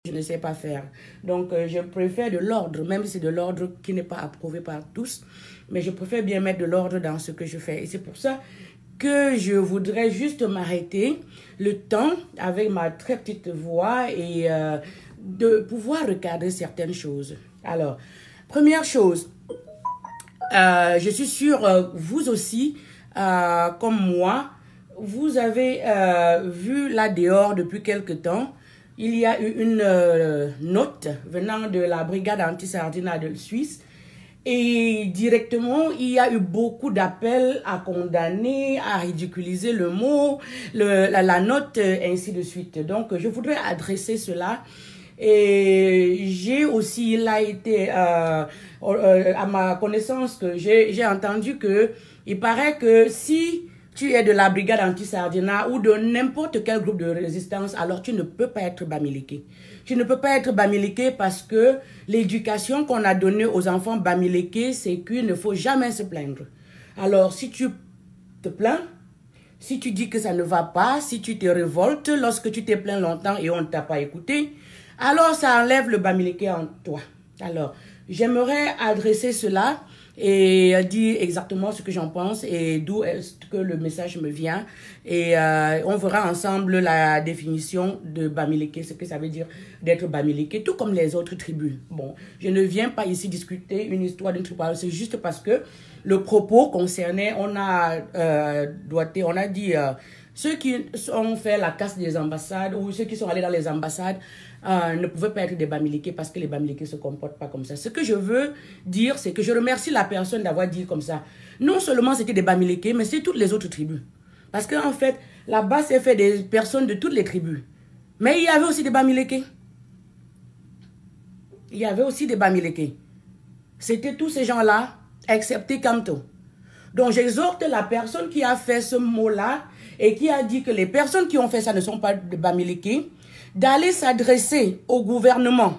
je ne sais pas faire. Donc, je préfère de l'ordre, même si c'est de l'ordre qui n'est pas approuvé par tous. Mais je préfère bien mettre de l'ordre dans ce que je fais. Et c'est pour ça que je voudrais juste m'arrêter le temps avec ma très petite voix et de pouvoir recadrer certaines choses. Alors, première chose, je suis sûre, vous aussi, comme moi, vous avez vu là dehors depuis quelque temps, il y a eu une note venant de la brigade Anti-Sardinards de Suisse et directement, il y a eu beaucoup d'appels à condamner, à ridiculiser le mot, la note, ainsi de suite. Donc, je voudrais adresser cela. Et j'ai aussi, il a été, à ma connaissance, que j'ai entendu que il paraît que si tu es de la brigade Anti-Sardinards ou de n'importe quel groupe de résistance, alors tu ne peux pas être Bamileke. Tu ne peux pas être Bamileke parce que l'éducation qu'on a donnée aux enfants Bamileke, c'est qu'il ne faut jamais se plaindre. Alors, si tu te plains, si tu dis que ça ne va pas, si tu te révoltes lorsque tu t'es plaint longtemps et on ne t'a pas écouté, alors ça enlève le Bamileke en toi. Alors, j'aimerais adresser cela et dire exactement ce que j'en pense et d'où est-ce que le message me vient. Et on verra ensemble la définition de Bamileke, ce que ça veut dire d'être Bamileke, tout comme les autres tribus. Bon, je ne viens pas ici discuter une histoire d'une tribu, c'est juste parce que le propos concernait, on a dit ceux qui ont fait la casse des ambassades ou ceux qui sont allés dans les ambassades ne pouvaient pas être des Bamileke parce que les Bamileke ne se comportent pas comme ça. Ce que je veux dire, c'est que je remercie la personne d'avoir dit comme ça. Non seulement c'était des Bamileke, mais c'est toutes les autres tribus. Parce qu'en fait, la BAS est fait des personnes de toutes les tribus. Mais il y avait aussi des Bamileke. Il y avait aussi des Bamileke. C'était tous ces gens-là, excepté Kamto. Donc j'exhorte la personne qui a fait ce mot-là et qui a dit que les personnes qui ont fait ça ne sont pas de Bamileke, d'aller s'adresser au gouvernement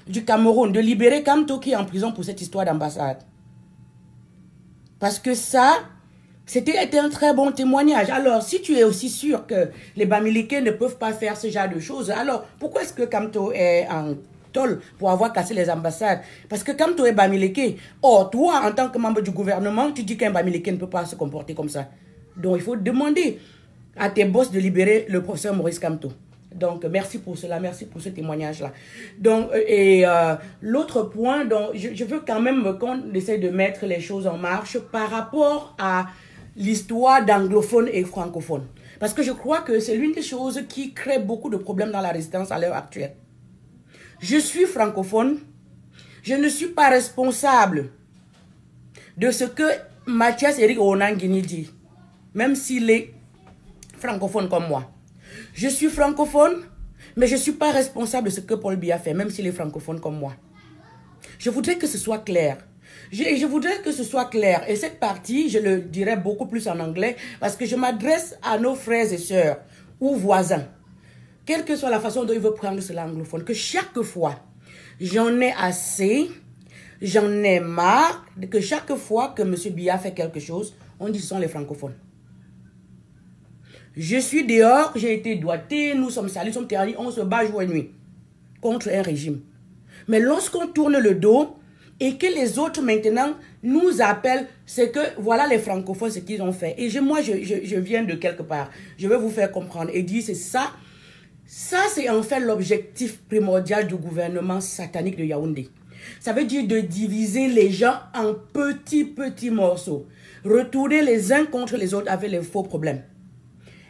du Cameroun, de libérer Kamto qui est en prison pour cette histoire d'ambassade. Parce que ça, c'était un très bon témoignage. Alors, si tu es aussi sûr que les Bamileke ne peuvent pas faire ce genre de choses, alors pourquoi est-ce que Kamto est en tôle pour avoir cassé les ambassades? Parce que Kamto est Bamileke. Or, toi, en tant que membre du gouvernement, tu dis qu'un Bamileke ne peut pas se comporter comme ça. Donc, il faut demander à tes boss de libérer le professeur Maurice Kamto. Donc, merci pour cela, merci pour ce témoignage-là. Donc, l'autre point, donc, je veux quand même qu'on essaie de mettre les choses en marche par rapport à l'histoire d'anglophones et francophones. Parce que je crois que c'est l'une des choses qui crée beaucoup de problèmes dans la résistance à l'heure actuelle. Je suis francophone, je ne suis pas responsable de ce que Mathias Eric Onangini dit, même s'il est francophone comme moi. Je suis francophone, mais je ne suis pas responsable de ce que Paul Biya fait, même s'il est francophone comme moi. Je voudrais que ce soit clair. Je voudrais que ce soit clair. Et cette partie, je le dirais beaucoup plus en anglais, parce que je m'adresse à nos frères et sœurs ou voisins. Quelle que soit la façon dont ils veulent prendre cela anglophone, que chaque fois, j'en ai assez, j'en ai marre, que chaque fois que M. Biya fait quelque chose, on dit que ce sont les francophones. Je suis dehors, j'ai été doigté, nous sommes salis, nous sommes terrorisés, on se bat jour et nuit contre un régime. Mais lorsqu'on tourne le dos et que les autres maintenant nous appellent, c'est que voilà les francophones, ce qu'ils ont fait. Et moi, je viens de quelque part. Je vais vous faire comprendre et dire c'est ça. Ça, c'est en fait l'objectif primordial du gouvernement satanique de Yaoundé. Ça veut dire de diviser les gens en petits morceaux. Retourner les uns contre les autres avec les faux problèmes.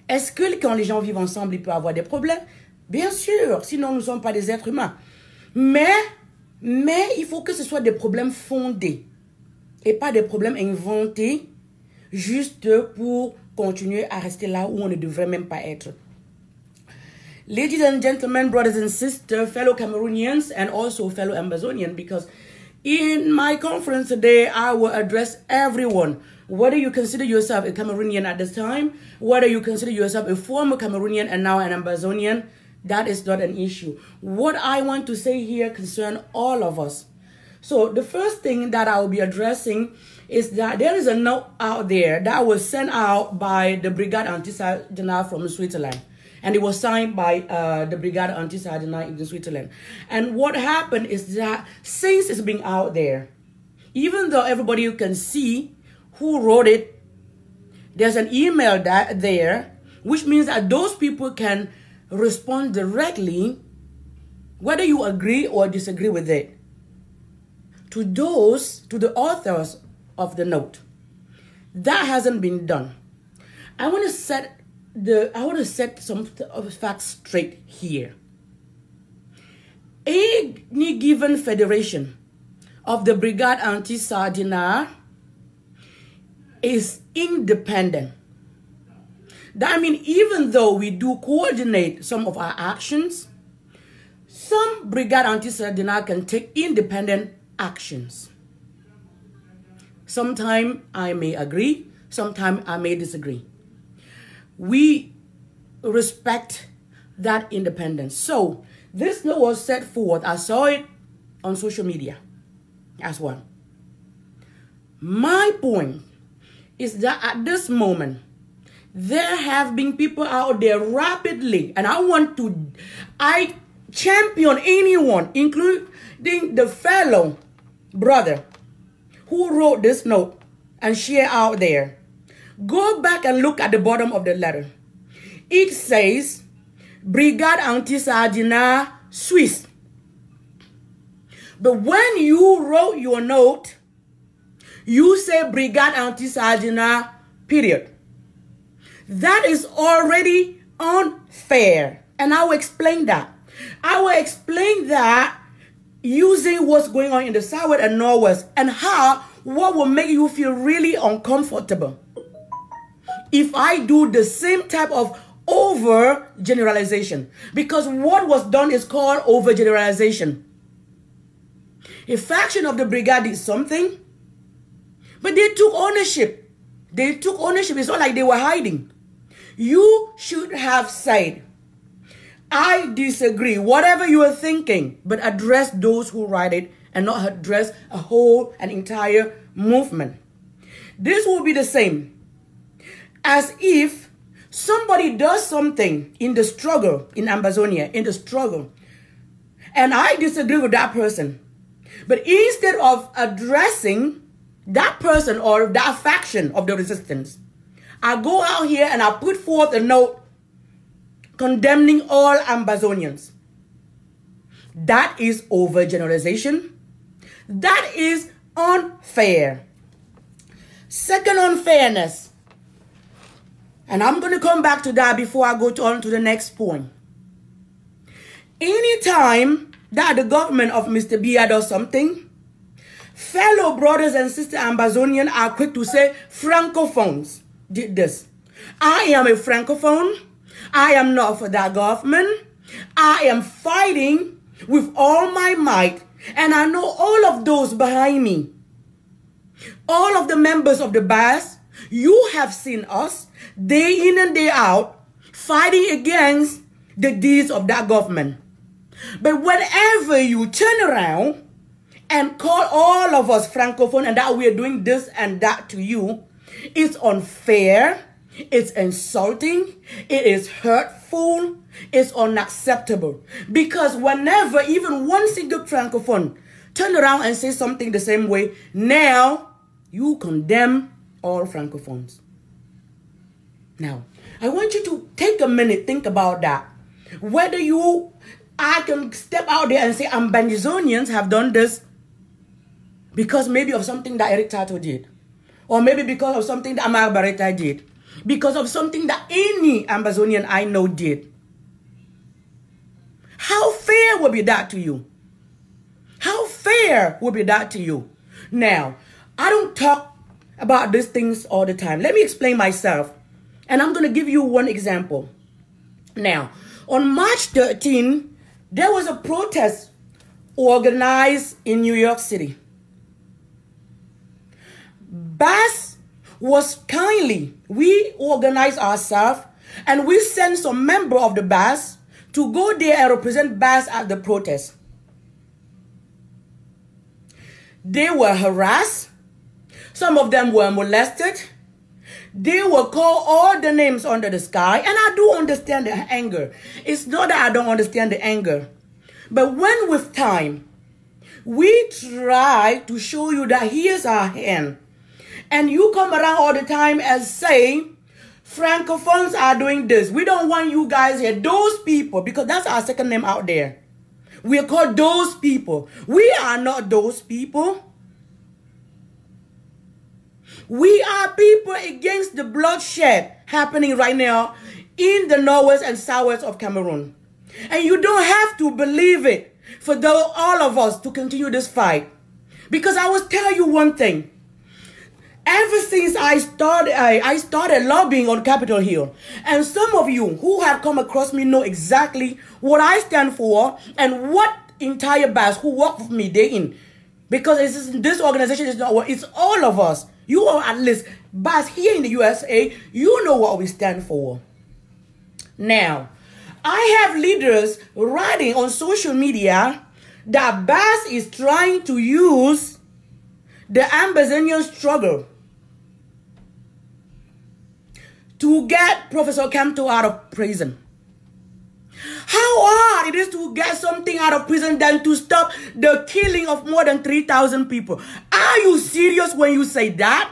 Est-ce que quand les gens vivent ensemble, il peut y avoir des problèmes? Bien sûr, sinon nous ne sommes pas des êtres humains. Mais il faut que ce soit des problèmes fondés et pas des problèmes inventés juste pour continuer à rester là où on ne devrait même pas être. Ladies and gentlemen, brothers and sisters, fellow Cameroonians and also fellow Ambazonians, because in my conference today, I will address everyone. Whether you consider yourself a Cameroonian at this time, whether you consider yourself a former Cameroonian and now an Ambazonian, that is not an issue. What I want to say here concerns all of us. So the first thing that I will be addressing is that there is a note out there that was sent out by the Brigade Anti-Sardinards from Switzerland. And it was signed by the Brigade Anti-Sardinards in Switzerland. And what happened is that since it's been out there, even though everybody can see who wrote it, there's an email there, which means that those people can respond directly, whether you agree or disagree with it, to the authors of the note. That hasn't been done. I want to set some facts straight here. Any given federation of the Brigade Anti-Sardinards is independent. That means even though we do coordinate some of our actions, some Brigade Anti-Sardinards can take independent actions. Sometimes I may agree, sometimes I may disagree. We respect that independence. So this law was set forth. I saw it on social media as well. My point is that at this moment, there have been people out there rapidly, and I champion anyone, including the fellow brother who wrote this note and share out there. Go back and look at the bottom of the letter. It says, Brigade Anti-Sardinards, Suis. But when you wrote your note, you say Brigade Anti-Sardinards, period. That is already unfair. And I will explain that. I will explain that using what's going on in the South and Northwest and what will make you feel really uncomfortable if I do the same type of overgeneralization. Because what was done is called overgeneralization. A faction of the brigade did something, but they took ownership. They took ownership. It's not like they were hiding. You should have said, I disagree, whatever you are thinking, but address those who write it and not address an entire movement. This will be the same as if somebody does something in the struggle, in Amazonia, in the struggle, and I disagree with that person. But instead of addressing that person or that faction of the resistance, I go out here and I put forth a note condemning all Amazonians. That is overgeneralization. That is unfair. Second unfairness, and I'm going to come back to that before I go on to the next point. Anytime that the government of Mr. Biya does something, fellow brothers and sisters Amazonians are quick to say, Francophones did this. I am a Francophone. I am not for that government. I am fighting with all my might. And I know all of those behind me. All of the members of the BAS, you have seen us day in and day out fighting against the deeds of that government. But whenever you turn around and call all of us Francophone and that we are doing this and that to you, it's unfair, it's insulting, it is hurtful, it's unacceptable. Because whenever even one single Francophone turn around and say something the same way, now you condemn all Francophones. Now, I want you to take a minute, think about that. Whether I can step out there and say Amazonians have done this because maybe of something that Eric Tato did. Or maybe because of something that Amar Barreta did. Because of something that any Amazonian I know did. How fair would be that to you? How fair would be that to you? Now, I don't talk about these things all the time. Let me explain myself. And I'm going to give you one example. Now, on March 13, there was a protest organized in New York City. BAS was we organized ourselves and we sent some member of the BAS to go there and represent BAS at the protest. They were harassed. Some of them were molested. they will call all the names under the sky. And I do understand the anger. It's not that I don't understand the anger. But when with time, we try to show you that here's our hand. And you come around all the time and say, Francophones are doing this. We don't want you guys here. Those people, because that's our second name out there. We are called those people. We are not those people. We are people against the bloodshed happening right now in the northwest and southwest of Cameroon. And you don't have to believe it for all of us to continue this fight. Because I will tell you one thing. Ever since I started lobbying on Capitol Hill, and some of you who have come across me know exactly what I stand for and what entire BAS who work with me day in. Because this organization is not what, it's all of us. You are at least BAS here in the USA, you know what we stand for. Now, I have leaders writing on social media that BAS is trying to use the Ambazonian struggle to get Professor Kamto out of prison. How hard it is to get something out of prison than to stop the killing of more than 3,000 people. Are you serious when you say that?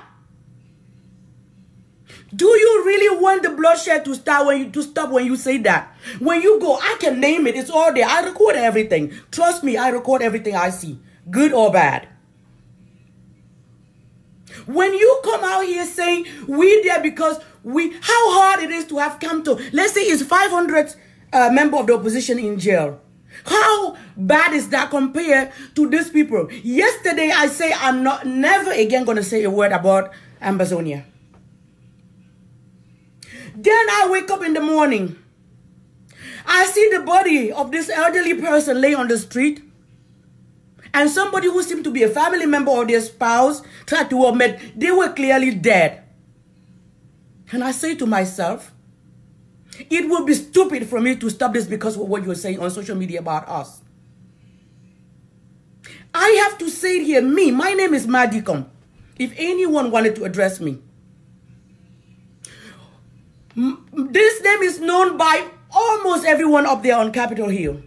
Do you really want the bloodshed to stop when you say that? When you go, I can name it. It's all there. I record everything. Trust me, I record everything I see, good or bad. When you come out here saying we there because how hard it is to have Kamto. Let's say it's 500 member of the opposition in jail. How bad is that compared to these people? Yesterday I say I'm never again going to say a word about Amazonia. Then I wake up in the morning. I see the body of this elderly person lay on the street. And somebody who seemed to be a family member of their spouse tried to admit they were clearly dead. And I say to myself, it would be stupid for me to stop this because of what you're saying on social media about us. I have to say it here, my name is Madi Kom. If anyone wanted to address me. This name is known by almost everyone up there on Capitol Hill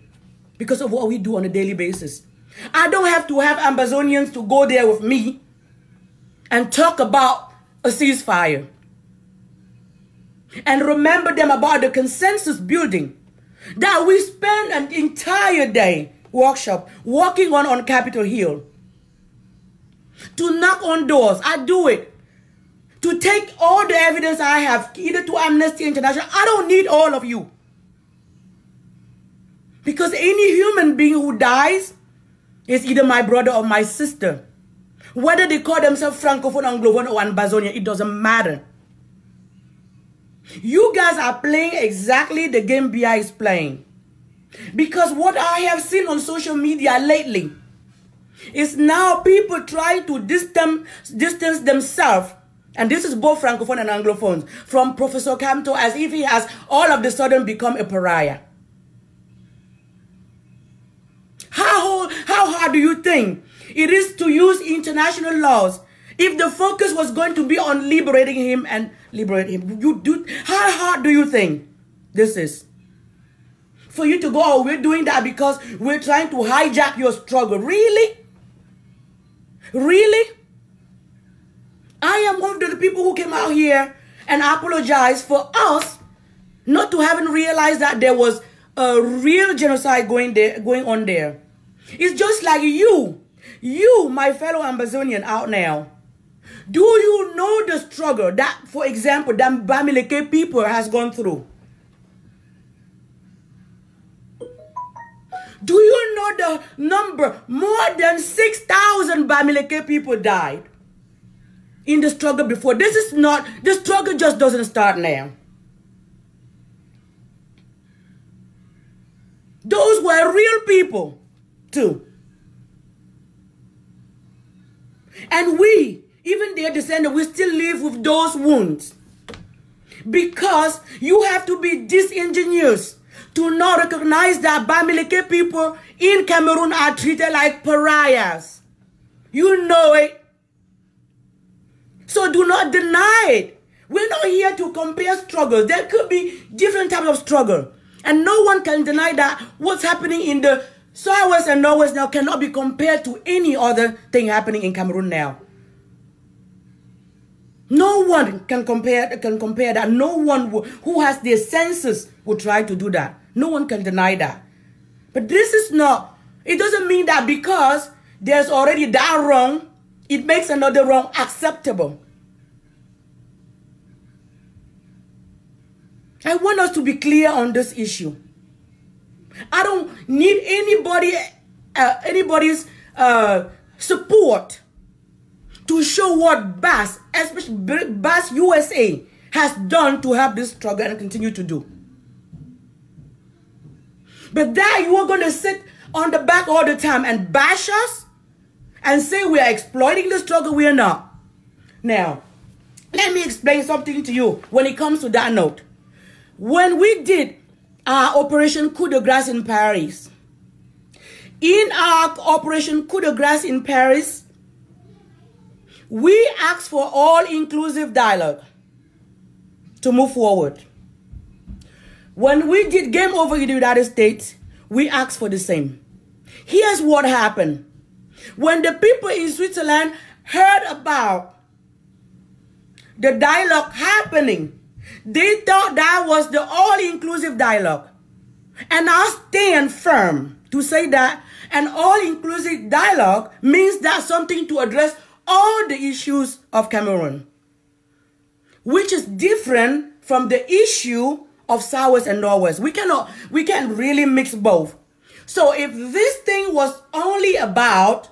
because of what we do on a daily basis. I don't have to have Ambazonians to go there with me and talk about a ceasefire. And remember them about the consensus building that we spend an entire day workshop working on Capitol Hill. To knock on doors, I do it. To take all the evidence I have, either to Amnesty International, I don't need all of you. Because any human being who dies is either my brother or my sister. Whether they call themselves Francophone, Anglophone, or Ambazonian, it doesn't matter. You guys are playing exactly the game BI is playing. Because what I have seen on social media lately is now people trying to distance themselves, and this is both Francophone and Anglophones, from Professor Kamto as if he has all of a sudden become a pariah. How hard do you think it is to use international laws if the focus was going to be on liberating him and liberate him? How hard do you think this is? For you to go, oh, we're doing that because we're trying to hijack your struggle. Really? Really? I am one of the people who came out here and apologized for us not to having realized that there was a real genocide going on there. It's just like you, my fellow Ambazonian out now. Do you know the struggle that, for example, the Bamileke people has gone through? Do you know the number? More than 6,000 Bamileke people died in the struggle before. This is not, the struggle just doesn't start now. Those were real people too. And we, even their descendants, we still live with those wounds. Because you have to be disingenuous to not recognize that Bamileke people in Cameroon are treated like pariahs. You know it. So do not deny it. We're not here to compare struggles. There could be different types of struggle. And no one can deny that what's happening in the Southwest and Northwest now cannot be compared to any other thing happening in Cameroon now. No one can compare that. No one who has their senses will try to do that. No one can deny that. But this is not, it doesn't mean that because there's already that wrong, it makes another wrong acceptable. I want us to be clear on this issue. I don't need anybody's support to show what BAS, especially BAS USA, has done to help this struggle and continue to do. But that you are going to sit on the back all the time and bash us and say we are exploiting the struggle. We are not. Now, let me explain something to you when it comes to that note. When we did our Operation Coup de Grâce in Paris, in our Operation Coup de Grâce in Paris, we asked for all-inclusive dialogue to move forward. When we did Game Over in the United States, we asked for the same. Here's what happened. When the people in Switzerland heard about the dialogue happening, they thought that was the all-inclusive dialogue. And I stand firm to say that an all-inclusive dialogue means that's something to address all the issues of Cameroon, which is different from the issue of Southwest and Northwest. We can't really mix both. So if this thing was only about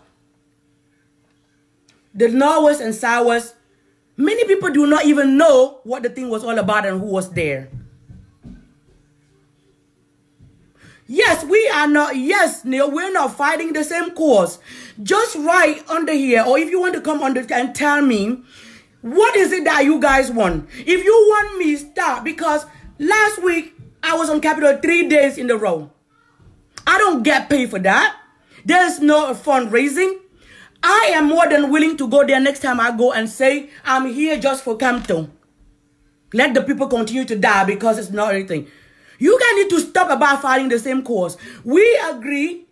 the Northwest and Southwest, many people do not even know what the thing was all about and who was there. Yes, we are not, yes, Neil, we're not fighting the same cause. Just write under here, or if you want to come under and tell me, what is it that you guys want? If you want me, start, because last week, I was on Capitol 3 days in a row. I don't get paid for that. There's no fundraising. I am more than willing to go there next time I go and say, I'm here just for Kamto. Let the people continue to die because it's not anything. You guys need to stop about fighting the same cause. We agree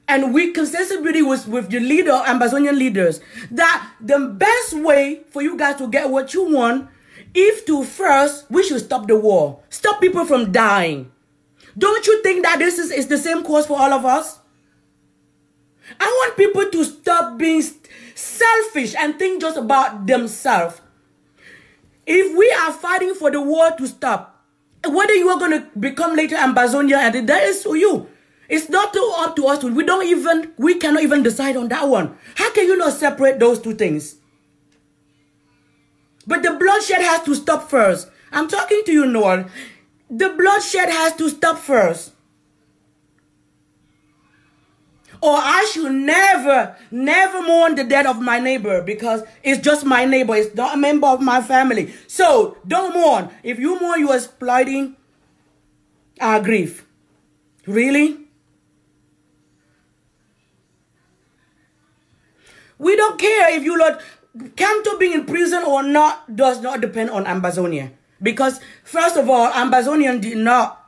and we consistently with the leader, Amazonian leaders, that the best way for you guys to get what you want is to first, we should stop the war. Stop people from dying. Don't you think that this is the same cause for all of us? I want people to stop being selfish and think just about themselves. If we are fighting for the war to stop, whether you are going to become later Ambazonia, and that is for you. It's not up to us. We cannot even decide on that one. How can you not separate those two things? But the bloodshed has to stop first. I'm talking to you, Noel. The bloodshed has to stop first. Or I should never mourn the death of my neighbor because it's just my neighbor. It's not a member of my family. So don't mourn. If you mourn, you are exploiting our grief. Really? We don't care if you let Kamto being in prison or not does not depend on Ambazonia. Because first of all, Ambazonian did not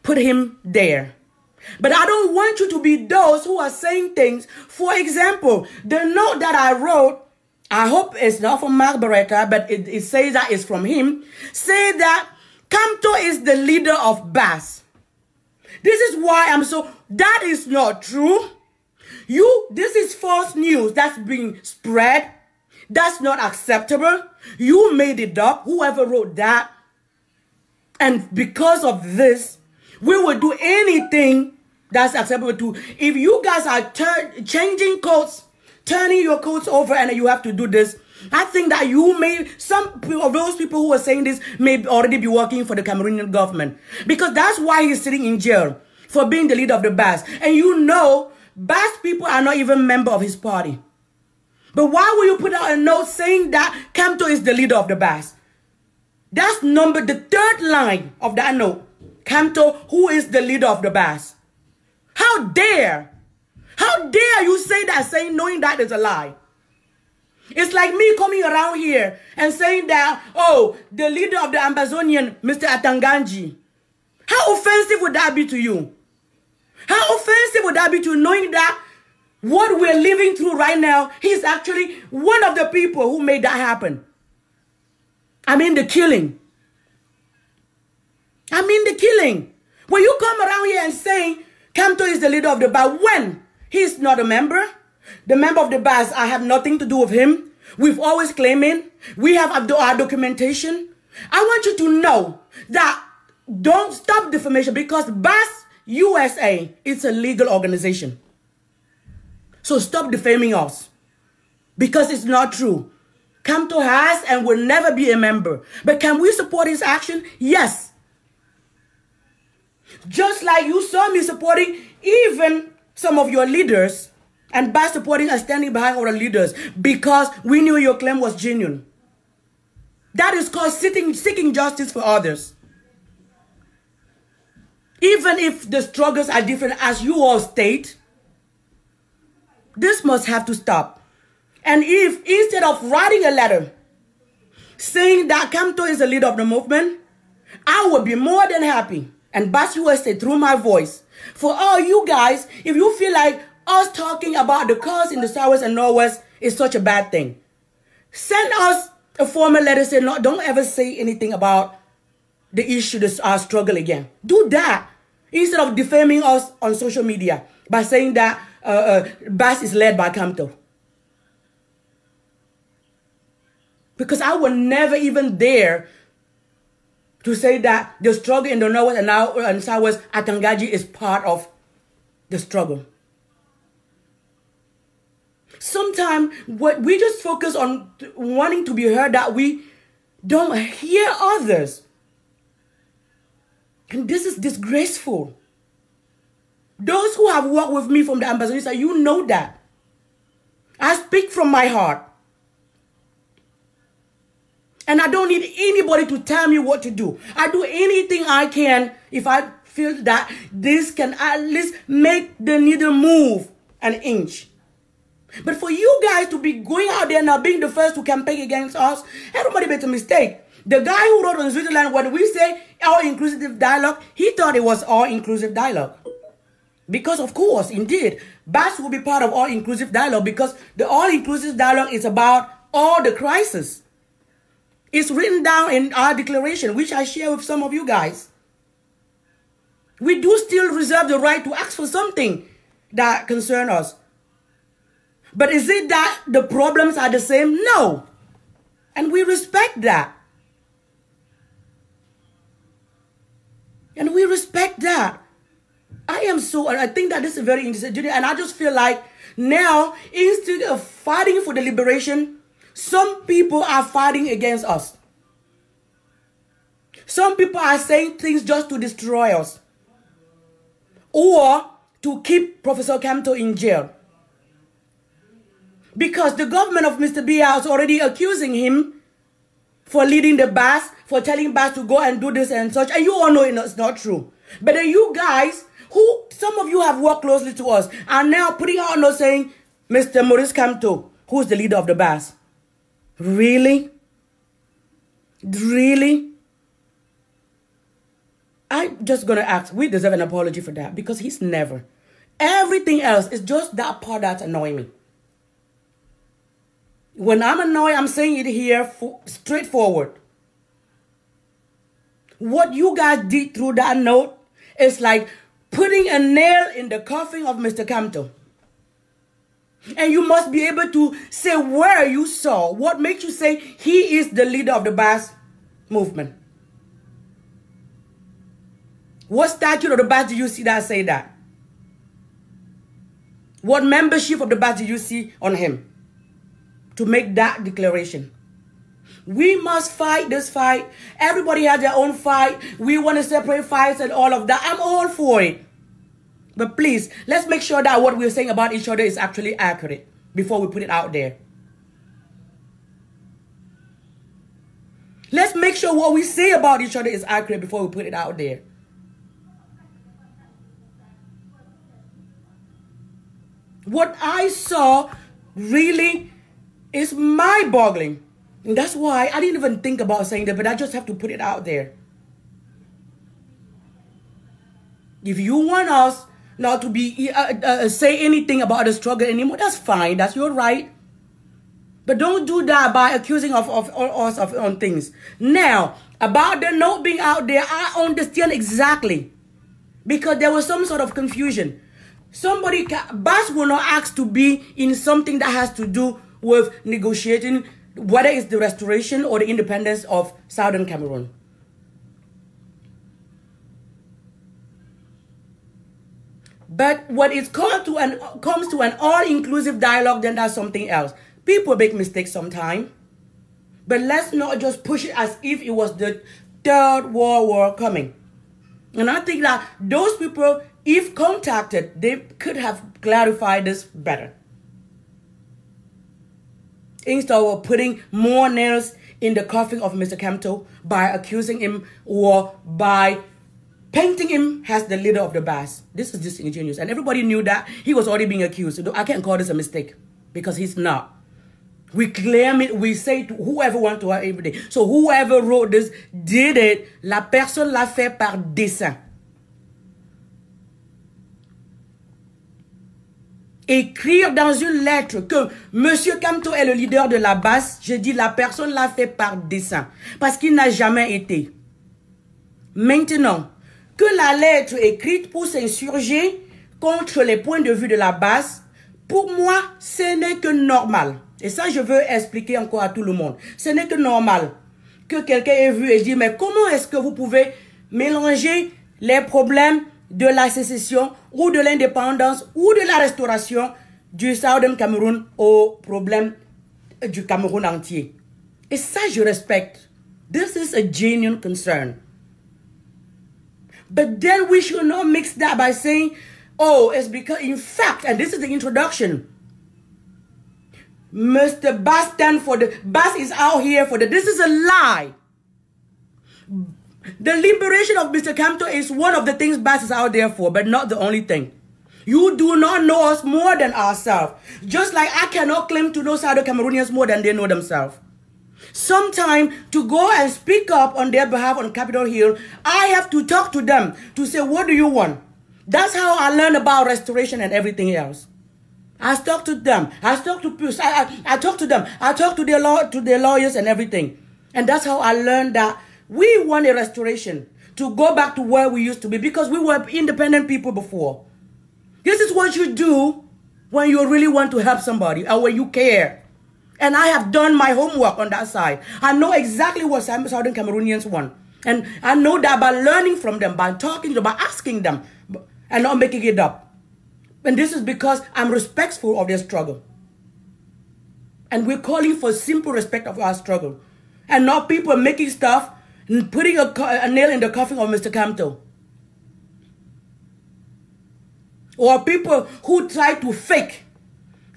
put him there. But I don't want you to be those who are saying things. For example, the note that I wrote, I hope it's not from Mark Beretta, but it says that it's from him, say that Kamto is the leader of BAS. This is why I'm so, that is not true. This is false news that's being spread. That's not acceptable. You made it up, whoever wrote that. And because of this, we will do anything that's acceptable to. If you guys are changing codes, turning your codes over, and you have to do this, I think that you may, some of those people who are saying this may already be working for the Cameroonian government. Because that's why he's sitting in jail, for being the leader of the BAS. And you know, BAS people are not even member of his party. But why will you put out a note saying that Kamto is the leader of the BAS? That's the third line of that note. Kamto, who is the leader of the BAS? How dare you say that, knowing that is a lie? It's like me coming around here and saying that, oh, the leader of the Amazonian, Mr. Atanganji. How offensive would that be to you? How offensive would that be to you, knowing that what we're living through right now, he's actually one of the people who made that happen. I mean the killing. I mean the killing. When you come around here and saying Kamto is the leader of the BAS, when he's not a member, the member of the BAS, I have nothing to do with him. We've always claiming. We have our documentation. I want you to know that don't stop defamation, because BAS USA is a legal organization. So stop defaming us, because it's not true. Kamto has and will never be a member. But can we support his action? Yes. Just like you saw me supporting even some of your leaders, and by supporting and standing behind our leaders, because we knew your claim was genuine. That is called seeking justice for others. Even if the struggles are different, as you all state, this must have to stop. And if instead of writing a letter saying that Kamto is the leader of the movement, I would be more than happy, and BAS USA through my voice, for all you guys, if you feel like us talking about the cause in the Southwest and Northwest is such a bad thing, send us a formal letter saying, no, don't ever say anything about the issue, our struggle again. Do that instead of defaming us on social media by saying that BAS is led by Kamto. Because I would never even dare to say that the struggle in the Northwest and now in Southwest, Atangaji is part of the struggle. Sometimes we just focus on wanting to be heard, that we don't hear others. And this is disgraceful. Those who have worked with me from the Amazonian, you know that. I speak from my heart. And I don't need anybody to tell me what to do. I do anything I can if I feel that this can at least make the needle move an inch. But for you guys to be going out there now being the first to campaign against us, everybody made a mistake. The guy who wrote on Switzerland, when we say all-inclusive dialogue, he thought it was all-inclusive dialogue. Because of course, indeed, BAS will be part of all-inclusive dialogue, because the all-inclusive dialogue is about all the crises. It's written down in our declaration, which I share with some of you guys. We do still reserve the right to ask for something that concerns us. But is it that the problems are the same? No. And we respect that. And we respect that. I think that this is very interesting. And I just feel like now, instead of fighting for the liberation, some people are fighting against us. Some people are saying things just to destroy us, or to keep Professor Kamto in jail. Because the government of Mr. Biya is already accusing him for leading the BAS, for telling BAS to go and do this and such. And you all know it's not true. But then you guys, who some of you have worked closely to us, are now putting out notes saying, Mr. Maurice Kamto, who's the leader of the BAS. Really? Really? I'm just going to ask, we deserve an apology for that, because he's never. Everything else is just that part that's annoying me. When I'm annoyed, I'm saying it here straightforward. What you guys did through that note is like putting a nail in the coffin of Mr. Kamto. And you must be able to say where you saw, what makes you say he is the leader of the BAS movement. What statute of the BAS did you see that say that? What membership of the BAS did you see on him to make that declaration? We must fight this fight. Everybody has their own fight. We want to separate fights and all of that. I'm all for it. But please, let's make sure that what we're saying about each other is actually accurate before we put it out there. Let's make sure what we say about each other is accurate before we put it out there. What I saw really It's mind-boggling. And that's why I didn't even think about saying that, but I just have to put it out there. If you want us not to be say anything about the struggle anymore, that's fine. That's your right. But don't do that by accusing us of things. Now, about the note being out there, I understand exactly. Because there was some sort of confusion. BAS will not ask to be in something that has to do with negotiating, whether it's the restoration or the independence of Southern Cameroon. But when it comes to an all-inclusive dialogue, then that's something else. People make mistakes sometimes. But let's not just push it as if it was the Third World War coming. And I think that those people, if contacted, they could have clarified this better. Instead of putting more nails in the coffin of Mr. Kamto by accusing him or by painting him as the leader of the BAS. This is disingenuous. And everybody knew that he was already being accused. So I can't call this a mistake because he's not. We claim it, we say to whoever wants to every day. So whoever wrote this did it. La personne l'a fait par dessein. Écrire dans une lettre que Monsieur Kamto est le leader de la BAS, je dis la personne l'a fait par dessein. Parce qu'il n'a jamais été. Maintenant, que la lettre écrite pour s'insurger contre les points de vue de la BAS, pour moi, ce n'est que normal. Et ça, je veux expliquer encore à tout le monde. Ce n'est que normal que quelqu'un ait vu et dit, mais comment est-ce que vous pouvez mélanger les problèmes de la sécession ou de l'indépendance ou de la restauration du Southern Cameroun aux problèmes du Cameroun entier? Et ça, je respecte. This is a genuine concern. But then we should not mix that by saying, oh, it's because, in fact, and this is the introduction, Mr. BAS stand for the, BAS is out here for the, this is a lie. The liberation of Mr. Kamto is one of the things BAS is out there for, but not the only thing. You do not know us more than ourselves. Just like I cannot claim to know Southern Cameroonians more than they know themselves. Sometime to go and speak up on their behalf on Capitol Hill, I have to talk to them to say, what do you want? That's how I learned about restoration and everything else. I talk to them. I talk to I talk to them. I talk to their lawyers and everything. And that's how I learned that we want a restoration to go back to where we used to be because we were independent people before. This is what you do when you really want to help somebody or when you care. And I have done my homework on that side. I know exactly what Southern Cameroonians want. And I know that by learning from them, by talking to them, by asking them, and not making it up. And this is because I'm respectful of their struggle. And we're calling for simple respect of our struggle. And not people making stuff and putting a nail in the coffin of Mr. Kamto. Or people who try to fake,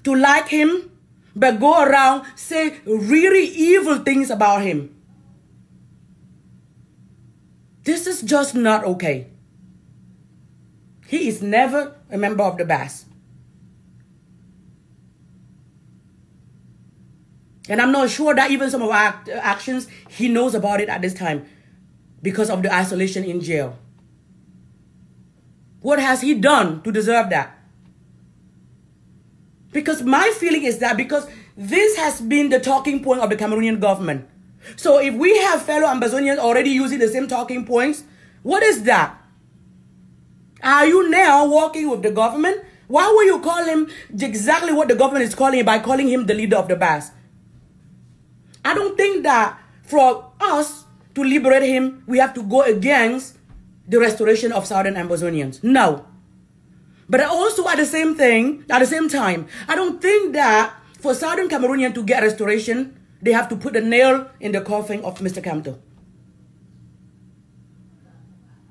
to like him, but go around say really evil things about him. This is just not okay. He is never a member of the BAS. And I'm not sure that even some of our actions, he knows about it at this time because of the isolation in jail. What has he done to deserve that? Because my feeling is that because this has been the talking point of the Cameroonian government. So if we have fellow Amazonians already using the same talking points, what is that? Are you now working with the government? Why will you call him exactly what the government is calling him by calling him the leader of the BAS? I don't think that for us to liberate him, we have to go against the restoration of Southern Amazonians. No. But also at the same time, I don't think that for Southern Cameroonian to get restoration, they have to put a nail in the coffin of Mr. Kamto.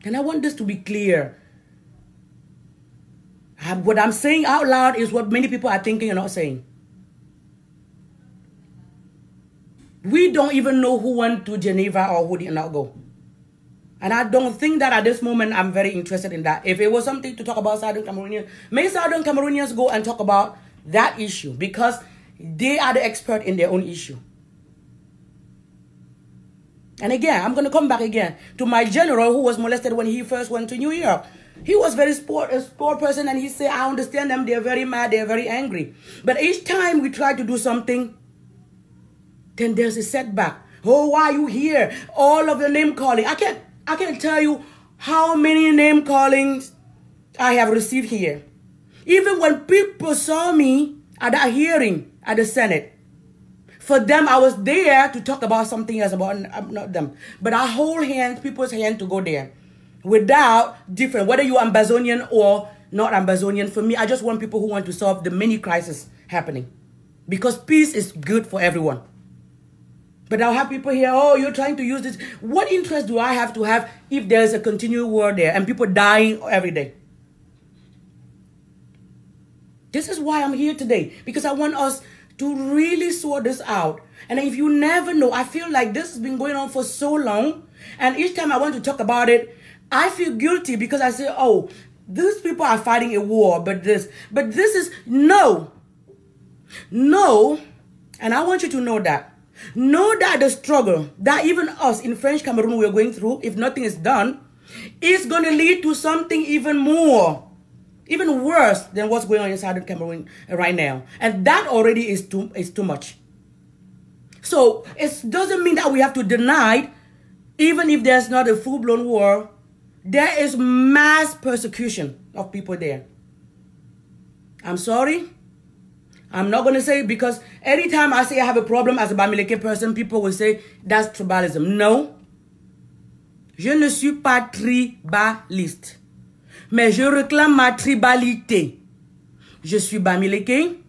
And I want this to be clear. What I'm saying out loud is what many people are thinking and not saying. We don't even know who went to Geneva or who did not go. And I don't think that at this moment I'm very interested in that. If it was something to talk about Southern Cameroonians, may Southern Cameroonians go and talk about that issue. Because They are the expert in their own issue. And again, I'm going to come back again to my general who was molested when he first went to New York. He was a sport person, and he said, I understand them. They're very mad. They're very angry. But each time we try to do something, then there's a setback. Oh, why are you here? All of the name calling. I can't tell you how many name callings I have received here. Even when people saw me at that hearing at the Senate, for them, I was there to talk about something else, about not them. But I hold hands, people's hand to go there. Without different, whether you're Ambazonian or not Ambazonian, for me, I just want people who want to solve the many crises happening. Because peace is good for everyone. But I'll have people here, oh, you're trying to use this. What interest do I have to have if there's a continual war there and people dying every day? This is why I'm here today. Because I want us to really sort this out. And if you never know, I feel like this has been going on for so long. And each time I want to talk about it, I feel guilty because I say, oh, these people are fighting a war, but this is, no. No, and I want you to know that. Know that the struggle that even us in French Cameroon we're going through, if nothing is done, is going to lead to something even more, even worse than what's going on inside of Cameroon right now. And that already is too much. So it doesn't mean that we have to deny, even if there's not a full-blown war, there is mass persecution of people there. I'm sorry. I'm not going to say, because anytime I say I have a problem as a Bamileke person, people will say that's tribalism. No. Je ne suis pas tribaliste. Mais je réclame ma tribalité. Je suis Bamileke.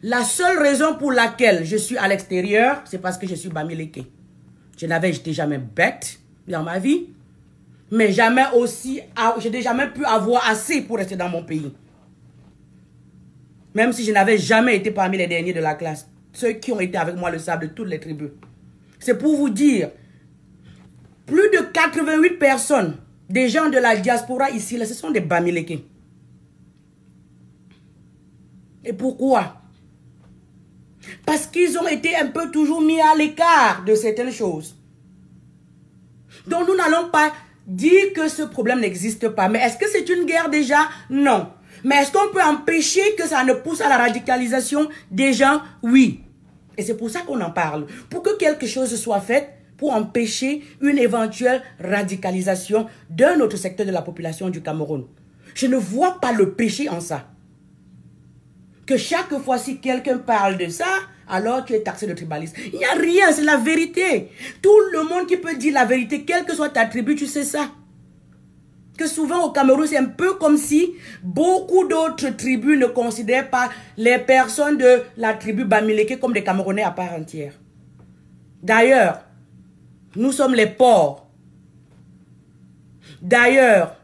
La seule raison pour laquelle je suis à l'extérieur, c'est parce que je suis Bamileke. Je n'étais jamais bête dans ma vie. Mais jamais aussi, je n'ai jamais pu avoir assez pour rester dans mon pays. Même si je n'avais jamais été parmi les derniers de la classe. Ceux qui ont été avec moi le savent, de toutes les tribus. C'est pour vous dire, plus de 88 personnes, des gens de la diaspora ici, là, ce sont des Bamileke. Et pourquoi? Parce qu'ils ont été un peu toujours mis à l'écart de certaines choses. Donc nous n'allons pas dire que ce problème n'existe pas. Mais est-ce que c'est une guerre déjà? Non. Mais est-ce qu'on peut empêcher que ça ne pousse à la radicalisation des gens? Oui. Et c'est pour ça qu'on en parle. Pour que quelque chose soit fait pour empêcher une éventuelle radicalisation d'un autre secteur de la population du Cameroun. Je ne vois pas le péché en ça. Que chaque fois si quelqu'un parle de ça, alors tu es taxé de tribaliste. Il n'y a rien, c'est la vérité. Tout le monde qui peut dire la vérité, quelle que soit ta tribu, tu sais ça. Que souvent au Cameroun, c'est un peu comme si beaucoup d'autres tribus ne considèrent pas les personnes de la tribu Bamileke comme des Camerounais à part entière. D'ailleurs, nous sommes les pauvres. D'ailleurs,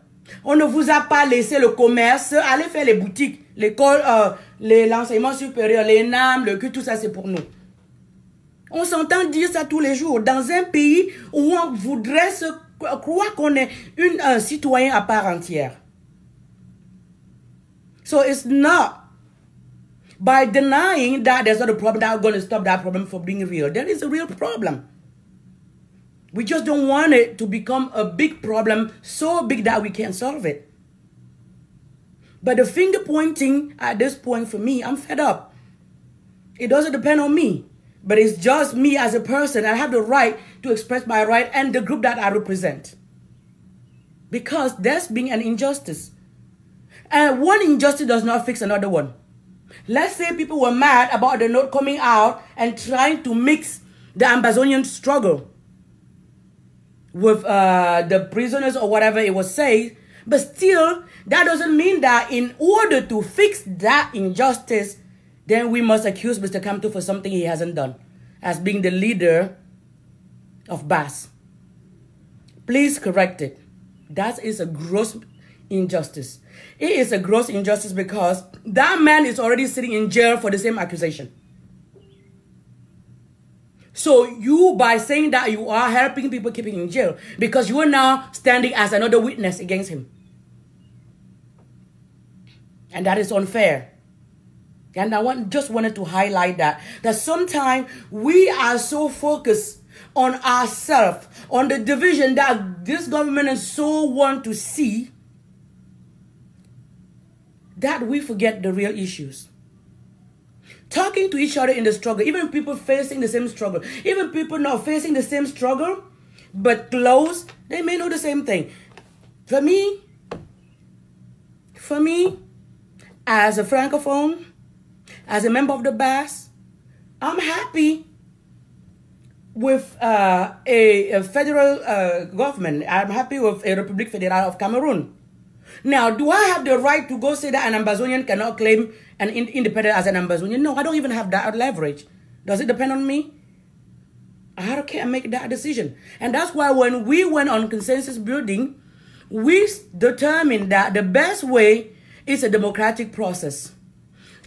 on ne vous a pas laissé le commerce, allez faire les boutiques, l'école, l'enseignement supérieur, les NAM, le cul, tout ça c'est pour nous. On s'entend dire ça tous les jours. Dans un pays où on voudrait se croire qu'on est un citoyen à part entière. So it's not by denying that there's not a problem that going to stop that problem from being real. There is a real problem. We just don't want it to become a big problem, so big that we can't solve it. But the finger pointing at this point for me, I'm fed up. It doesn't depend on me, but it's just me as a person. I have the right to express my right and the group that I represent. Because there's been an injustice. And one injustice does not fix another one. Let's say people were mad about the note coming out and trying to mix the Ambazonian struggle with the prisoners or whatever it was said. But still, that doesn't mean that in order to fix that injustice, then we must accuse Mr. Kamto for something he hasn't done, as being the leader of BAS. Please correct it. That is a gross injustice. It is a gross injustice because that man is already sitting in jail for the same accusation. So you, by saying that, you are helping people keeping in jail because you are now standing as another witness against him. And that is unfair. And I just wanted to highlight that sometimes we are so focused on ourselves, on the division that this government is so want to see, that we forget the real issues. Talking to each other in the struggle, even people facing the same struggle, even people not facing the same struggle, but close, they may know the same thing. For me, as a Francophone, as a member of the BAS, I'm happy with a federal government. I'm happy with a République Fédérale of Cameroon. Now, do I have the right to go say that an Ambazonian cannot claim an independence as an Ambazonian? No, I don't even have that leverage. Does it depend on me? I can't make that decision. And that's why when we went on consensus building, we determined that the best way is a democratic process.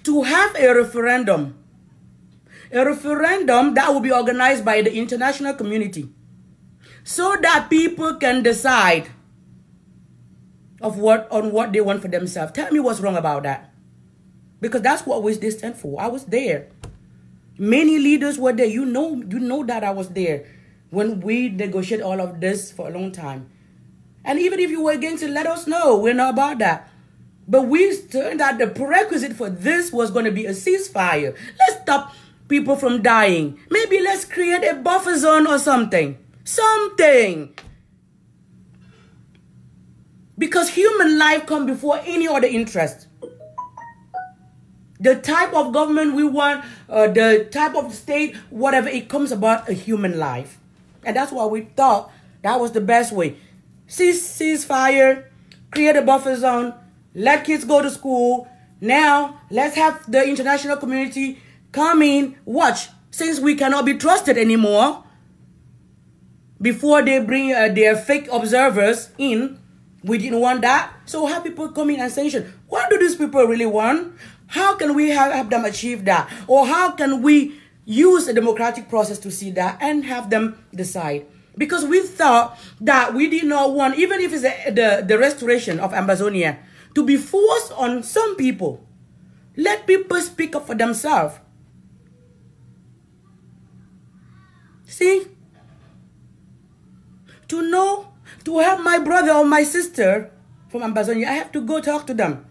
To have a referendum that will be organized by the international community, so that people can decide on what they want for themselves. Tell me what's wrong about that. Because that's what they stand for. I was there. Many leaders were there. You know that I was there when we negotiated all of this for a long time. And even if you were against it, let us know. We're not about that. But we turned out the prerequisite for this was going to be a ceasefire. Let's stop people from dying. Maybe let's create a buffer zone or something. Something. Because human life comes before any other interest. The type of government we want, the type of state, whatever, it comes about a human life. And that's why we thought that was the best way. Ceasefire, create a buffer zone, let kids go to school. Now, let's have the international community come in, watch. Since we cannot be trusted anymore, before they bring their fake observers in, we didn't want that. So have people come in and sanction. What do these people really want? How can we have them achieve that? Or how can we use a democratic process to see that and have them decide? Because we thought that we did not want, even if it's the restoration of Amazonia, to be forced on some people. Let people speak up for themselves. See? To help my brother or my sister from Amazonia, I have to go talk to them.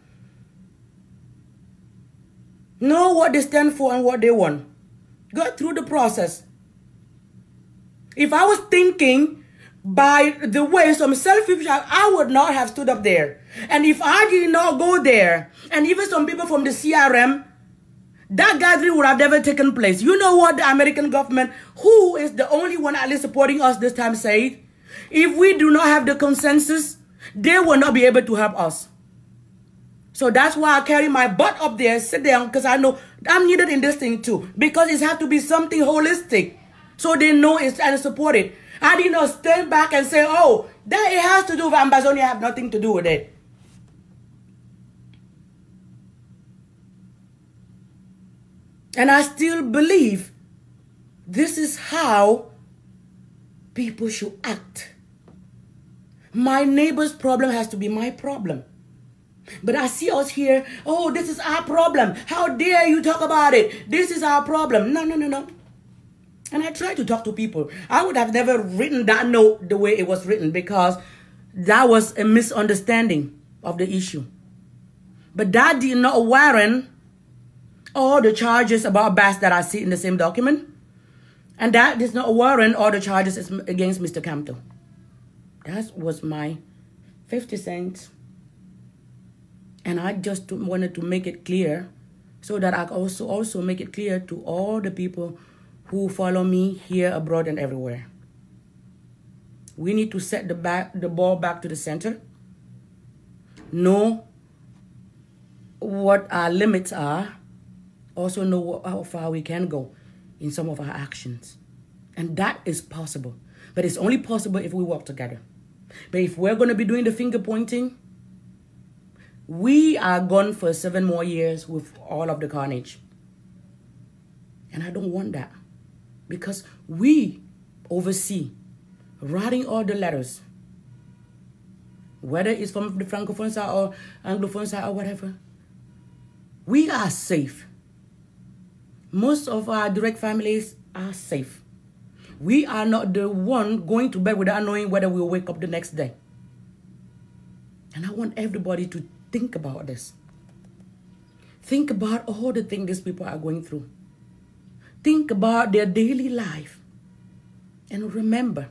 Know what they stand for and what they want. Go through the process. If I was thinking by the way some selfish, I would not have stood up there. And if I did not go there, and even some people from the CRM, that gathering would have never taken place. You know what the American government, who is the only one at least supporting us this time, said? If we do not have the consensus, they will not be able to help us. So that's why I carry my butt up there, sit down, because I know I'm needed in this thing too. Because it has to be something holistic, so they know it's and support it. I did not stand back and say, oh, that it has to do with Amazonia, have nothing to do with it. And I still believe this is how people should act. My neighbor's problem has to be my problem. But I see us here, oh, this is our problem. How dare you talk about it? This is our problem. No, no, no, no. And I try to talk to people. I would have never written that note the way it was written because that was a misunderstanding of the issue. But that did not warrant all the charges about BAS that I see in the same document. And that does not warrant all the charges against Mr. Kamto. That was my 50 cents. And I just wanted to make it clear so that I also make it clear to all the people who follow me here, abroad, and everywhere. We need to set the ball back to the center. Know what our limits are. Also know how far we can go in some of our actions. And that is possible. But it's only possible if we work together. But if we're going to be doing the finger pointing, we are gone for 7 more years with all of the carnage. And I don't want that. Because we oversee writing all the letters. Whether it's from the Francophone side or Anglophone side or whatever. We are safe. Most of our direct families are safe. We are not the one going to bed without knowing whether we'll wake up the next day. And I want everybody to think about this. Think about all the things these people are going through. Think about their daily life. And remember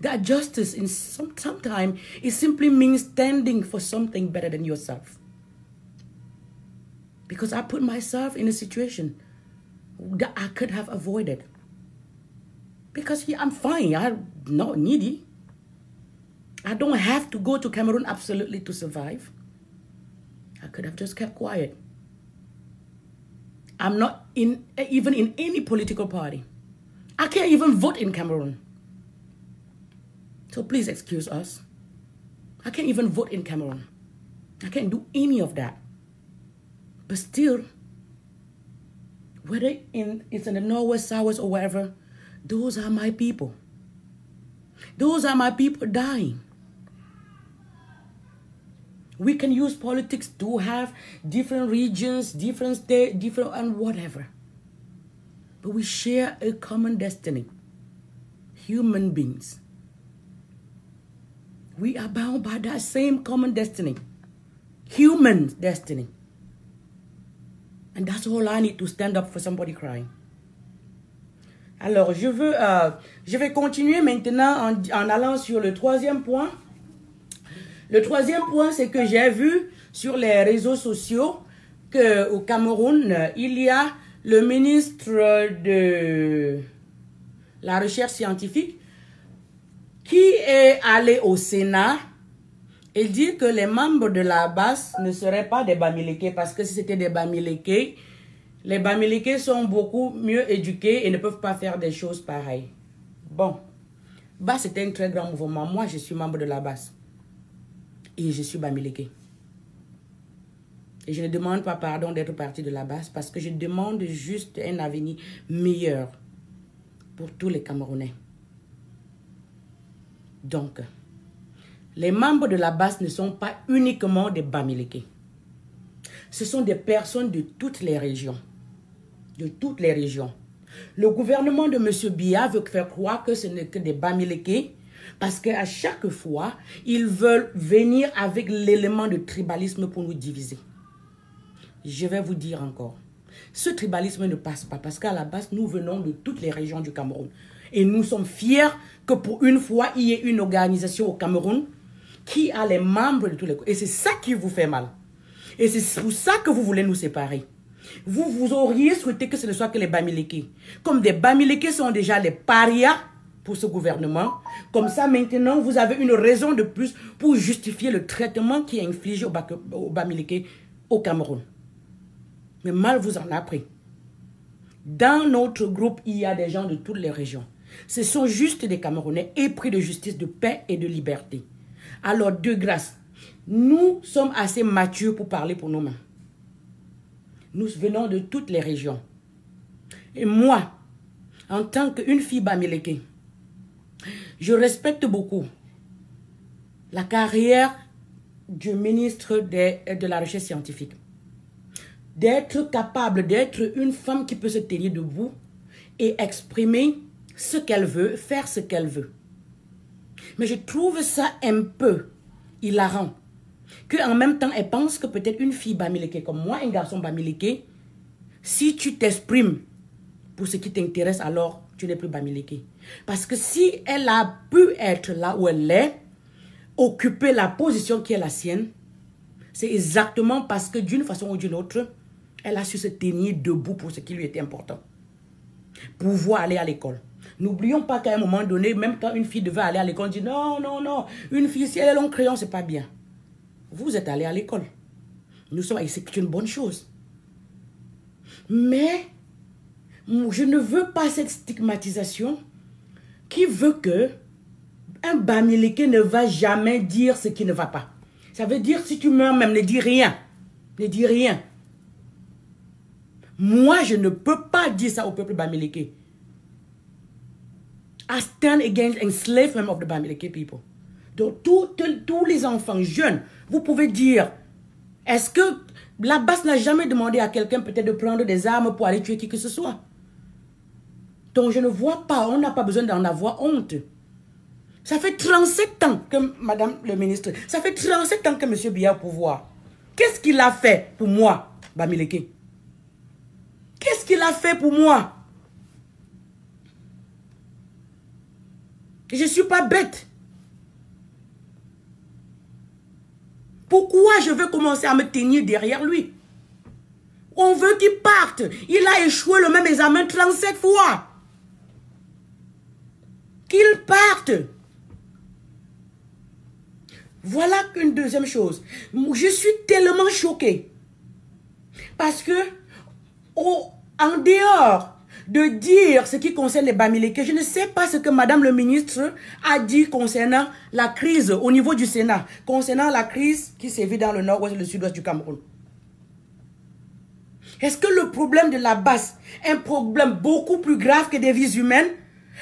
that justice in sometimes it simply means standing for something better than yourself. Because I put myself in a situation that I could have avoided. Because I'm fine. I'm not needy. I don't have to go to Cameroon absolutely to survive. I could have just kept quiet. I'm not even in any political party. I can't even vote in Cameroon. So please excuse us. I can't even vote in Cameroon. I can't do any of that. But still, whether it's in the northwest, southwest, or wherever, those are my people. Those are my people dying. We can use politics to have different regions, different states, different and whatever. But we share a common destiny. Human beings. We are bound by that same common destiny. Human destiny. And that's all I need to stand up for somebody crying. Alors, je vais continuer maintenant en allant sur le troisième point. Le troisième point, c'est que j'ai vu sur les réseaux sociaux qu'au Cameroun, il y a le ministre de la Recherche scientifique qui est allé au Sénat et dit que les membres de la BAS ne seraient pas des Bamileke parce que si c'était des Bamileke, les Bamileke sont beaucoup mieux éduqués et ne peuvent pas faire des choses pareilles. Bon, BAS c'était un très grand mouvement. Moi, je suis membre de la BAS. Et je suis Bamileke. Et je ne demande pas pardon d'être partie de la BAS parce que je demande juste un avenir meilleur pour tous les Camerounais. Donc, les membres de la BAS ne sont pas uniquement des Bamileke. Ce sont des personnes de toutes les régions. De toutes les régions. Le gouvernement de M. Biya veut faire croire que ce n'est que des Bamileke. Parce qu'à chaque fois, ils veulent venir avec l'élément de tribalisme pour nous diviser. Je vais vous dire encore. Ce tribalisme ne passe pas parce qu'à la base, nous venons de toutes les régions du Cameroun. Et nous sommes fiers que pour une fois, il y ait une organisation au Cameroun qui a les membres de tous les... Et c'est ça qui vous fait mal. Et c'est pour ça que vous voulez nous séparer. Vous auriez souhaité que ce ne soit que les Bamileke. Comme des Bamileke sont déjà les parias pour ce gouvernement. Comme ça, maintenant, vous avez une raison de plus pour justifier le traitement qui est infligé aux Bamileke au Cameroun. Mais mal vous en a pris. Dans notre groupe, il y a des gens de toutes les régions. Ce sont juste des Camerounais épris de justice, de paix et de liberté. Alors, de grâce, nous sommes assez matures pour parler pour nous-mêmes. Nous venons de toutes les régions. Et moi, en tant qu'une fille Bamileke, je respecte beaucoup la carrière du ministre de la Recherche scientifique. D'être capable d'être une femme qui peut se tenir debout et exprimer ce qu'elle veut, faire ce qu'elle veut. Mais je trouve ça un peu hilarant qu'en même temps, elle pense que peut-être une fille Bamileke comme moi, un garçon Bamileke, si tu t'exprimes pour ce qui t'intéresse, alors tu n'es plus Bamileke. Parce que si elle a pu être là où elle est, occuper la position qui est la sienne, c'est exactement parce que d'une façon ou d'une autre, elle a su se tenir debout pour ce qui lui était important. Pouvoir aller à l'école. N'oublions pas qu'à un moment donné, même quand une fille devait aller à l'école, on dit non, non, non, une fille, si elle est long crayon, c'est pas bien. Vous êtes allé à l'école. Nous sommes, et c'est une bonne chose. Mais, je ne veux pas cette stigmatisation qui veut que un Bamileke ne va jamais dire ce qui ne va pas. Ça veut dire, si tu meurs même, ne dis rien. Ne dis rien. Moi, je ne peux pas dire ça au peuple Bamileke. I stand against enslavement of the Bamileke people. Donc, tous les enfants jeunes, vous pouvez dire, est-ce que La BAS n'a jamais demandé à quelqu'un peut-être de prendre des armes pour aller tuer qui que ce soit. Donc je ne vois pas, on n'a pas besoin d'en avoir honte. Ça fait 37 ans que, madame le ministre, ça fait 37 ans que monsieur Biya est au pouvoir. Qu'est-ce qu'il a fait pour moi, Bamileke? Qu'est-ce qu'il a fait pour moi? Je ne suis pas bête. Pourquoi je veux commencer à me tenir derrière lui? On veut qu'il parte. Il a échoué le même examen 37 fois. Qu'il parte. Voilà une deuxième chose. Je suis tellement choquée. Parce que, en dehors de dire ce qui concerne les Bamileke, je ne sais pas ce que madame le ministre a dit concernant la crise au niveau du Sénat, concernant la crise qui sévit dans le nord-ouest et le sud-ouest du Cameroun. Est-ce que le problème de la BAS est un problème beaucoup plus grave que des vies humaines?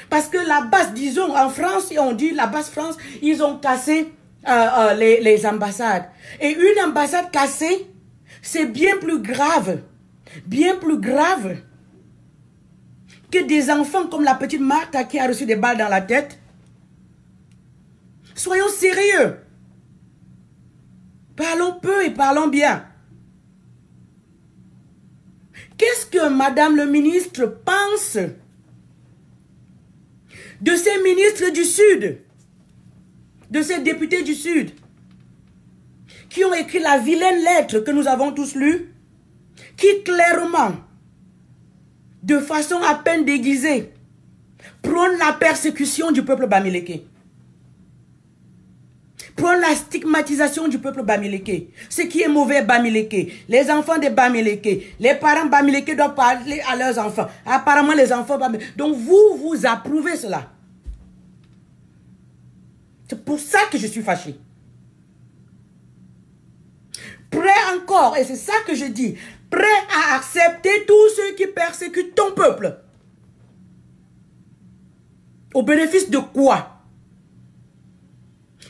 Parce que la BAS, disons, en France, et on dit la BAS France, ils ont cassé les ambassades. Et une ambassade cassée, c'est bien plus grave que des enfants comme la petite Martha qui a reçu des balles dans la tête. Soyons sérieux. Parlons peu et parlons bien. Qu'est-ce que madame le ministre pense de ces ministres du Sud, de ces députés du Sud, qui ont écrit la vilaine lettre que nous avons tous lue, qui clairement, de façon à peine déguisée, prône la persécution du peuple Bamileke, prône la stigmatisation du peuple Bamileke. Ce qui est mauvais Bamileke, les enfants des Bamileke, les parents Bamileke doivent parler à leurs enfants. Apparemment les enfants Bamileke. Donc vous approuvez cela. C'est pour ça que je suis fâchée. Prêt encore, et c'est ça que je dis, prêt à accepter tous ceux qui persécutent ton peuple. Au bénéfice de quoi?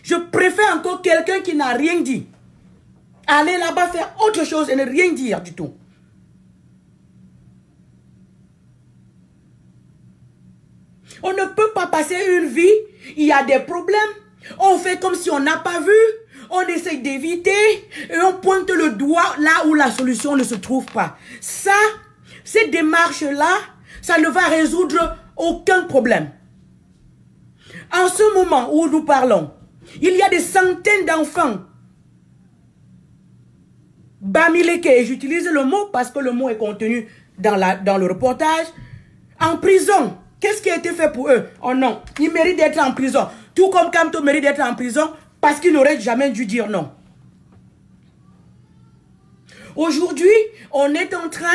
Je préfère encore quelqu'un qui n'a rien dit. Aller là-bas faire autre chose et ne rien dire du tout. On ne peut pas passer une vie, il y a des problèmes, on fait comme si on n'a pas vu, on essaie d'éviter et on pointe le doigt là où la solution ne se trouve pas. Ça, cette démarche-là, ça ne va résoudre aucun problème. En ce moment où nous parlons, il y a des centaines d'enfants Bamileke, et j'utilise le mot parce que le mot est contenu dans le reportage, en prison. Qu'est-ce qui a été fait pour eux? Oh non, ils méritent d'être en prison. Tout comme Kamto mérite d'être en prison parce qu'il n'aurait jamais dû dire non. Aujourd'hui, on est en train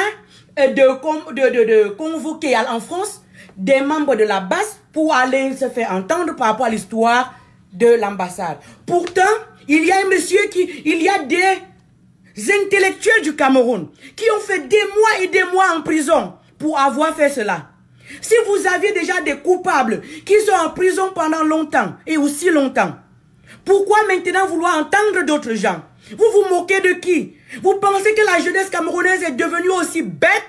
de convoquer en France des membres de la BAS pour aller se faire entendre par rapport à l'histoire de l'ambassade. Pourtant, il y a un monsieur il y a des intellectuels du Cameroun qui ont fait des mois et des mois en prison pour avoir fait cela. Si vous aviez déjà des coupables qui sont en prison pendant longtemps et aussi longtemps, pourquoi maintenant vouloir entendre d'autres gens? Vous vous moquez de qui? Vous pensez que la jeunesse camerounaise est devenue aussi bête?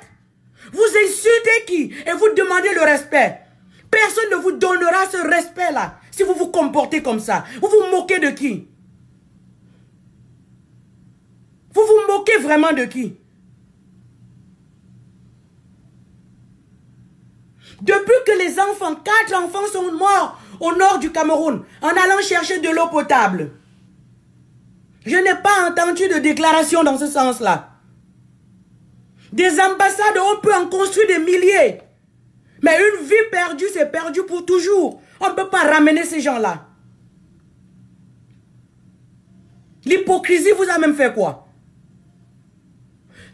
Vous insultez qui? Et vous demandez le respect. Personne ne vous donnera ce respect-là si vous vous comportez comme ça. Vous vous moquez de qui? Vous vous moquez vraiment de qui? Depuis que les enfants, 4 enfants sont morts au nord du Cameroun en allant chercher de l'eau potable. Je n'ai pas entendu de déclaration dans ce sens-là. Des ambassades, on peut en construire des milliers. Mais une vie perdue, c'est perdu pour toujours. On ne peut pas ramener ces gens-là. L'hypocrisie vous a même fait quoi?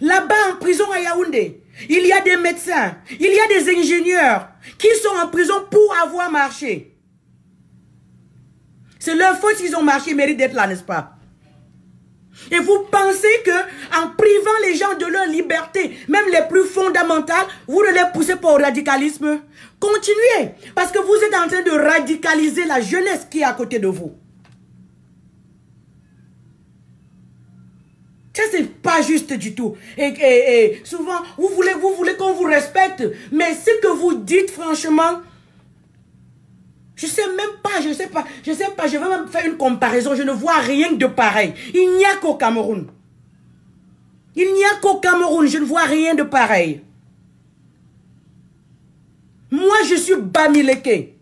Là-bas en prison à Yaoundé, il y a des médecins, il y a des ingénieurs qui sont en prison pour avoir marché. C'est leur faute s'ils ont marché, ils méritent d'être là, n'est-ce pas? Et vous pensez que en privant les gens de leur liberté, même les plus fondamentales, vous ne les poussez pas au radicalisme? Continuez, parce que vous êtes en train de radicaliser la jeunesse qui est à côté de vous. Ça, c'est pas juste du tout. Et souvent, vous voulez qu'on vous respecte. Mais ce que vous dites, franchement, je sais pas, je vais même faire une comparaison. Je ne vois rien de pareil. Il n'y a qu'au Cameroun. Il n'y a qu'au Cameroun, je ne vois rien de pareil. Moi, je suis Bamileke.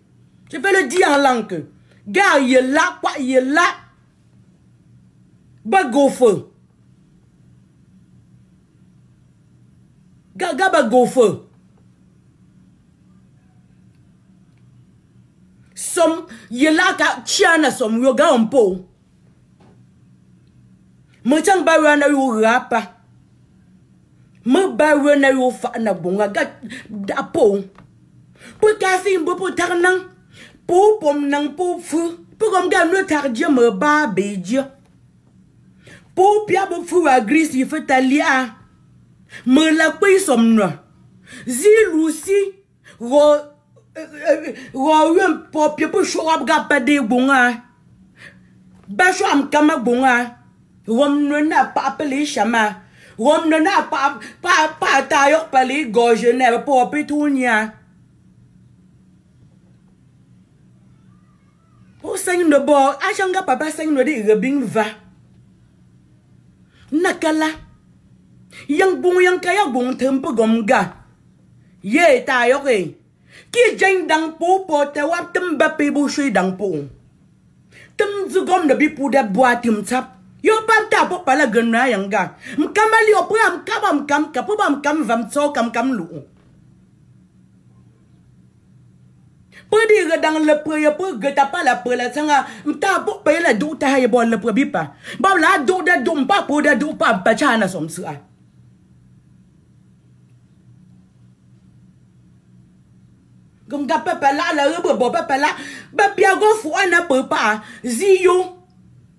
Je vais le dire en langue. Gars, il est là, quoi, il est là. Bagofeu. Gaga bagofeu. Som, il est là, ka tiana som, yoga un peu. Machang bawana yo rapa. Me bawana yo fa na bonga ga po. Pour café mbo pour tarnang. Pour pom nang pour fou. Pour comme gars le tardia me ba bedia. Pour pia bo fou a gris il fait talia. Me la paye somno. Zilousi ro un popie pour chorab ga pa de bonga. Ba cho am kama bonga. Rom ne n'a pas appelé chama. Rom ne n'a pas tailleur par les gorges ne pas pétunia. O sang de bord, achanga papa sang no de rebing va. Nakala. Yang bon yang kaya bon tempo gomga. Ye tailleur e. Ki jeng dang po te wap temba pe bo shui dang po. Tem zugom de bi pou de bois tim tap. Yo pam ta po pala gena yanga. Mkamali o pram kabam kam kapubam kam vam so kam lu. Pedi redang le pre pe geta pa la pre la sanga mta po pe la do ta ya bon le pre bi pa. Ba la do da dum pa po da do pa pa chana som sa. Gum ga pa la la bo bo pa la ba pia go fu ana pe pa ziyo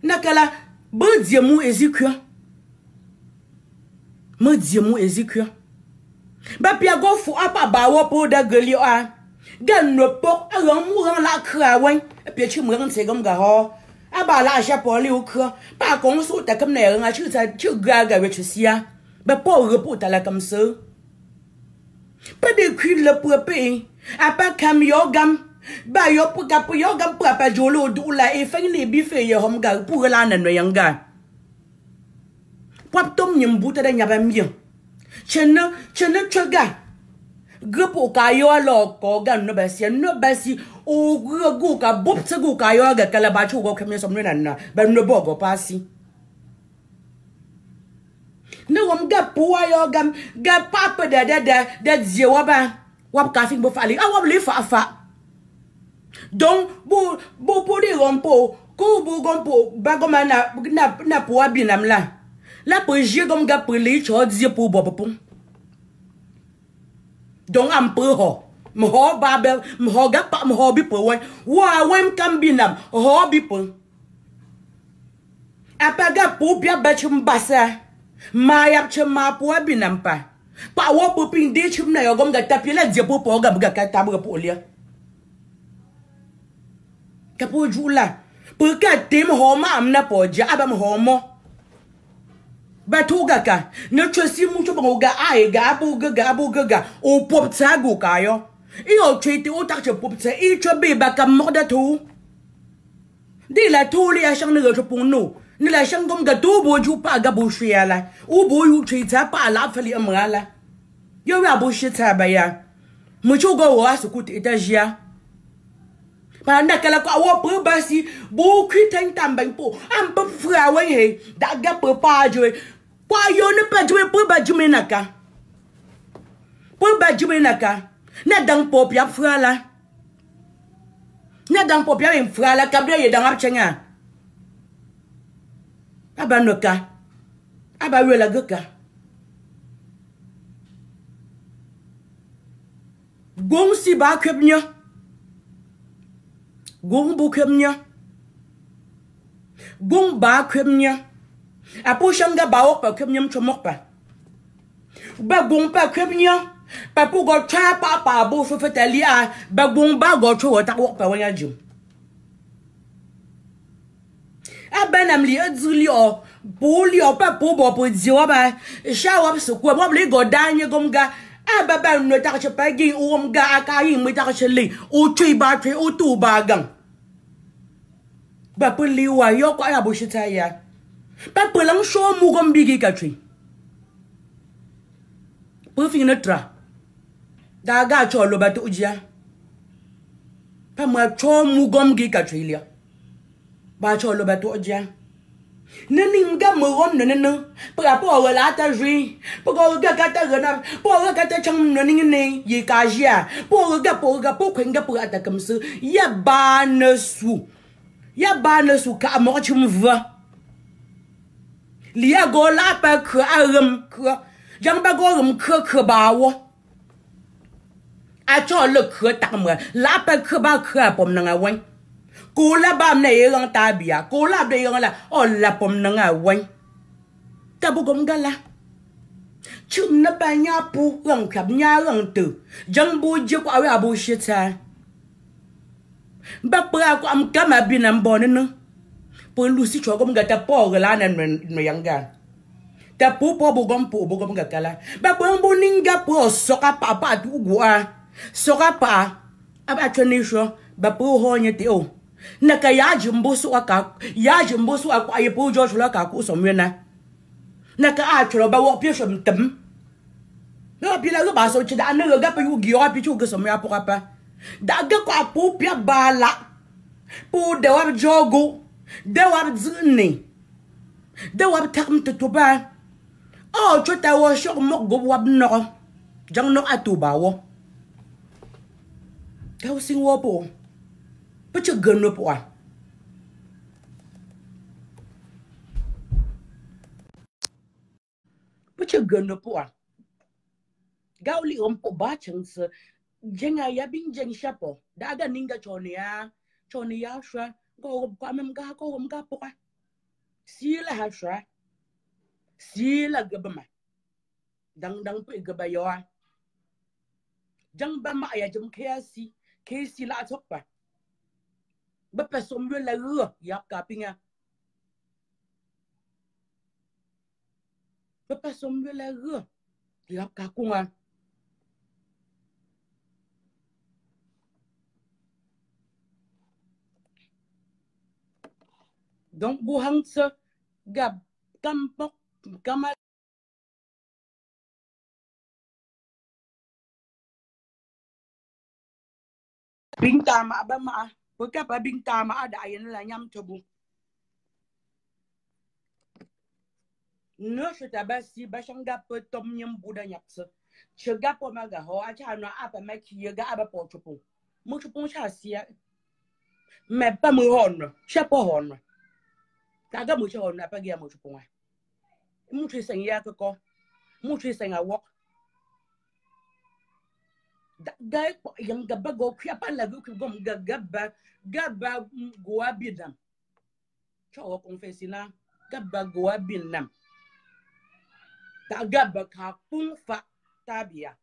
nakala. Me dieu mou Ézéchiel. Me dieu mou Ézéchiel. Ba pia go fu apa ba wo po da geli a. Gan no po a ran mou ran la kra wen. E pi chi mou ran se gam ga ho. A ba la sha po li o kra. Pa kon so ta kam ne ran a chi sa chi ga ga we chi sia. Ba po repos ta la comme ça. Pas de cuir le propre. A pa kam yo gam. Ba yo pour kapo yo gam pour pa jolo do la e fa ni bi fe yo hom ga pour la na no yanga pop tom nyim buta da nyaba mien chena choga grupo ka yo lo ko ga no ba si o go ka bop se go ka yo ga kala ba chu go kemye som na ba no bo go pasi no hom ga po yo gam ga papa da jewa ba wap ka fin bo fali a wap le fa. Donc, pour les rompo, pour gompo, bagoma na pour abinam la. La pour j'ai comme gars pour les choses pour bobopon. Donc, am pour ho. M'ho babel, m'ho gap, m'ho bi pour wen. Wa wem kam binam, ho bi pour. Apaga pour bien bachum bassa. Ma yap chema pour abinam pa. Pa wo pour pinde chum na yo gom ga tapie la dia pour gab ga katabra pour lia. Kapo jula pour ka tem homa amna poja abam homo batuga ka no chosi mucho bonga ai ga buga o pop tsago kayo i o chete o takche pop tsa i chobe ba ka moda to de la toli a chang ne go pour no ni la chang gom ga to bo ju pa ga bo shiala o bo yu cheta pa la fali amrala yo ya bo shita ba ya mucho go wa su kut etagia. Panda kala ko awo pe basi bo kwiten tambang po am pe fra wen he da ga pe pa jo pa yo ne pa jo pe ba jume naka na dang po pya fra la na dang po pya en fra la kabla ye dang apchenga aba noka aba wela goka gong si ba kwebnya Gong bu kemnya. Gong ba kemnya. Apo shanga ba ok pa kemnya mchomok pa. Ba gong pa kemnya. Pa pou go cha pa bo fo fetali a ba gong ba go cho ta ok pa wanya jum. A benam li adzuli o pour lui pas pour dire ba shawa se quoi moi les godanye comme gars ah baba ne tarche pas gi ou ga akayi me tarche le o tui ba tui o tu ba gang ba pour li wa yo ko ya bo shita ya ba pour lang show mu gom bigi ka tui pour finir tra da ga cho lo ba tu jia pa ma cho mu gom gi ka tui lia ba cho lo ba tu jia nani mga morom nana par rapport à la ta joué pour que ta gana pour que ta chang nani ne yi ka jia pour kwenga pour ata comme ça ya ba ne sou ka mo chum va lia go la pa ke aram ke jang ba go rum ke ba wo a cho le ke ta mo la pa ke ba ke pom na wen cô la bam này yang ta bia cô la đây yang là la pom na nga wen ta bu gom gala chum na ba nya pu yang khap nya yang tu jang bu je ko awe abu shita ba pra ko am kama binam bonne po lu si cho gom ga ta po ga la na no yang ga ta po bu gom ga kala ba bu ninga po soka papa tu gwa soka pa aba chone sho ba po ho nya te o naka ya jimbo su aka aye po jo chula ka ku so mwena naka a chula ba wo pye shom tem no pi la ba so chi da na ga pa yu gi o pi chu ga so mya po pa da ga ko po pya bala po de wa jogo de wa zuni de wa tam to ba o chota wo sho mo go wa no jang no atu ba wo ka sing wo po不就跟了不啊？不就跟了不啊？高里我们不把城市，人家也并真下不，大家宁个做你啊说，我们家不啊，死了还说，死了个不嘛，当不一个吧要啊，张吧嘛呀，就开始拉错吧。bất phải sống như là gừa giáp cả pinga bất phải sống như là gừa giáp cả cung à donc bu hang sơ gặp cam bốc cam bình ta mà ba mà với các bà bình ta mà đại là nhâm cho bụng nữa sẽ ta ba si ba sang gặp tom nhâm bu đã nhập sơ chưa gặp mà gà hoa cha nó áp mà kia gà ba bỏ cho bụng cha xia mẹ ba mưa hòn rồi cha bỏ hòn rồi ta gặp mưa cho hòn là ba kia mưa cho bụng à mưa chơi sinh ya cơ mưa chơi sinh à walk gai yang gaba go kya pa la go gom gaba goa bidam cho confessina gaba goa binam ta gaba ka pung fa tabia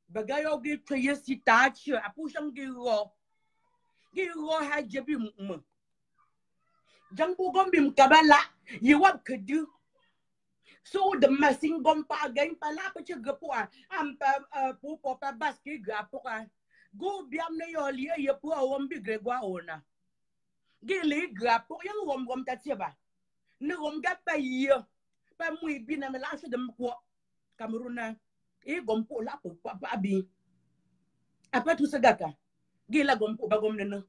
bagayo gi tuyesi ta chi apu shang gi ro ha jebi mu jang bu gom bim kabala yi wap kedu so the messing gom pa gain pa la pa che gapo am pa po pa baski gapo go biam ne yo li ye po wom bi gregwa ona gi li gapo yang wom ta che ba ne wom ga pa yi pa mu bi na me la so dem ko Cameroon e gom po la po pa bi apa tu sagaka gi la gom po ba gom ne no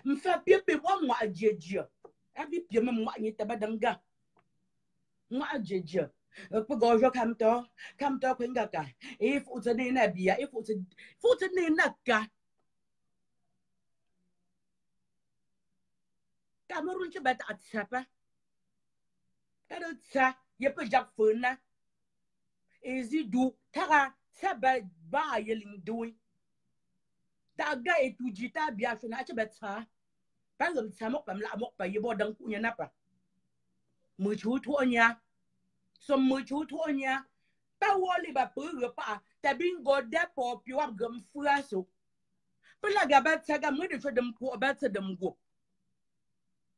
mfa pepe wa mo ajeje abi pie me mo anyi ta badanga mo ajeje po gojo kamto kwenga ka if utane na bia if utane na ka Cameroon che bata atsapa kada tsa ye pe jak funa ezi du tara saba ba yelin duwi ta ga etuji ta bia funa che bata ba ngam samok pam la mok pa yebo dang kunya napa mu chu thu nya som mu chu thu nya ta woli ba pu re pa ta bin go de po pi wa gam fua so pula ga ba ta ga mu de fo dem ko ba ta dem go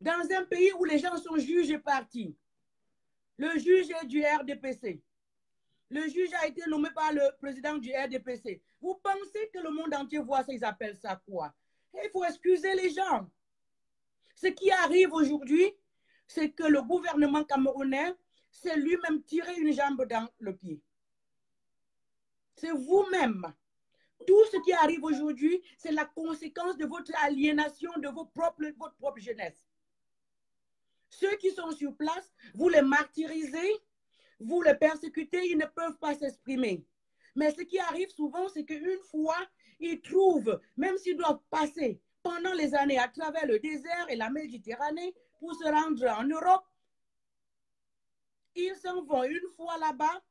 Dans un pays où les gens sont juges et partis, le juge est du RDPC. Le juge a été nommé par le président du RDPC. Vous pensez que le monde entier voit ça, ils appellent ça quoi? Il faut excuser les gens. Ce qui arrive aujourd'hui, c'est que le gouvernement camerounais s'est lui-même tiré une jambe dans le pied. C'est vous-même. Tout ce qui arrive aujourd'hui, c'est la conséquence de votre aliénation de votre propre jeunesse. Ceux qui sont sur place, vous les martyrisez, vous les persécutez, ils ne peuvent pas s'exprimer. Mais ce qui arrive souvent, c'est qu'une fois, ils trouvent, même s'ils doivent passer pendant les années à travers le désert et la Méditerranée pour se rendre en Europe, ils s'en vont une fois là-bas.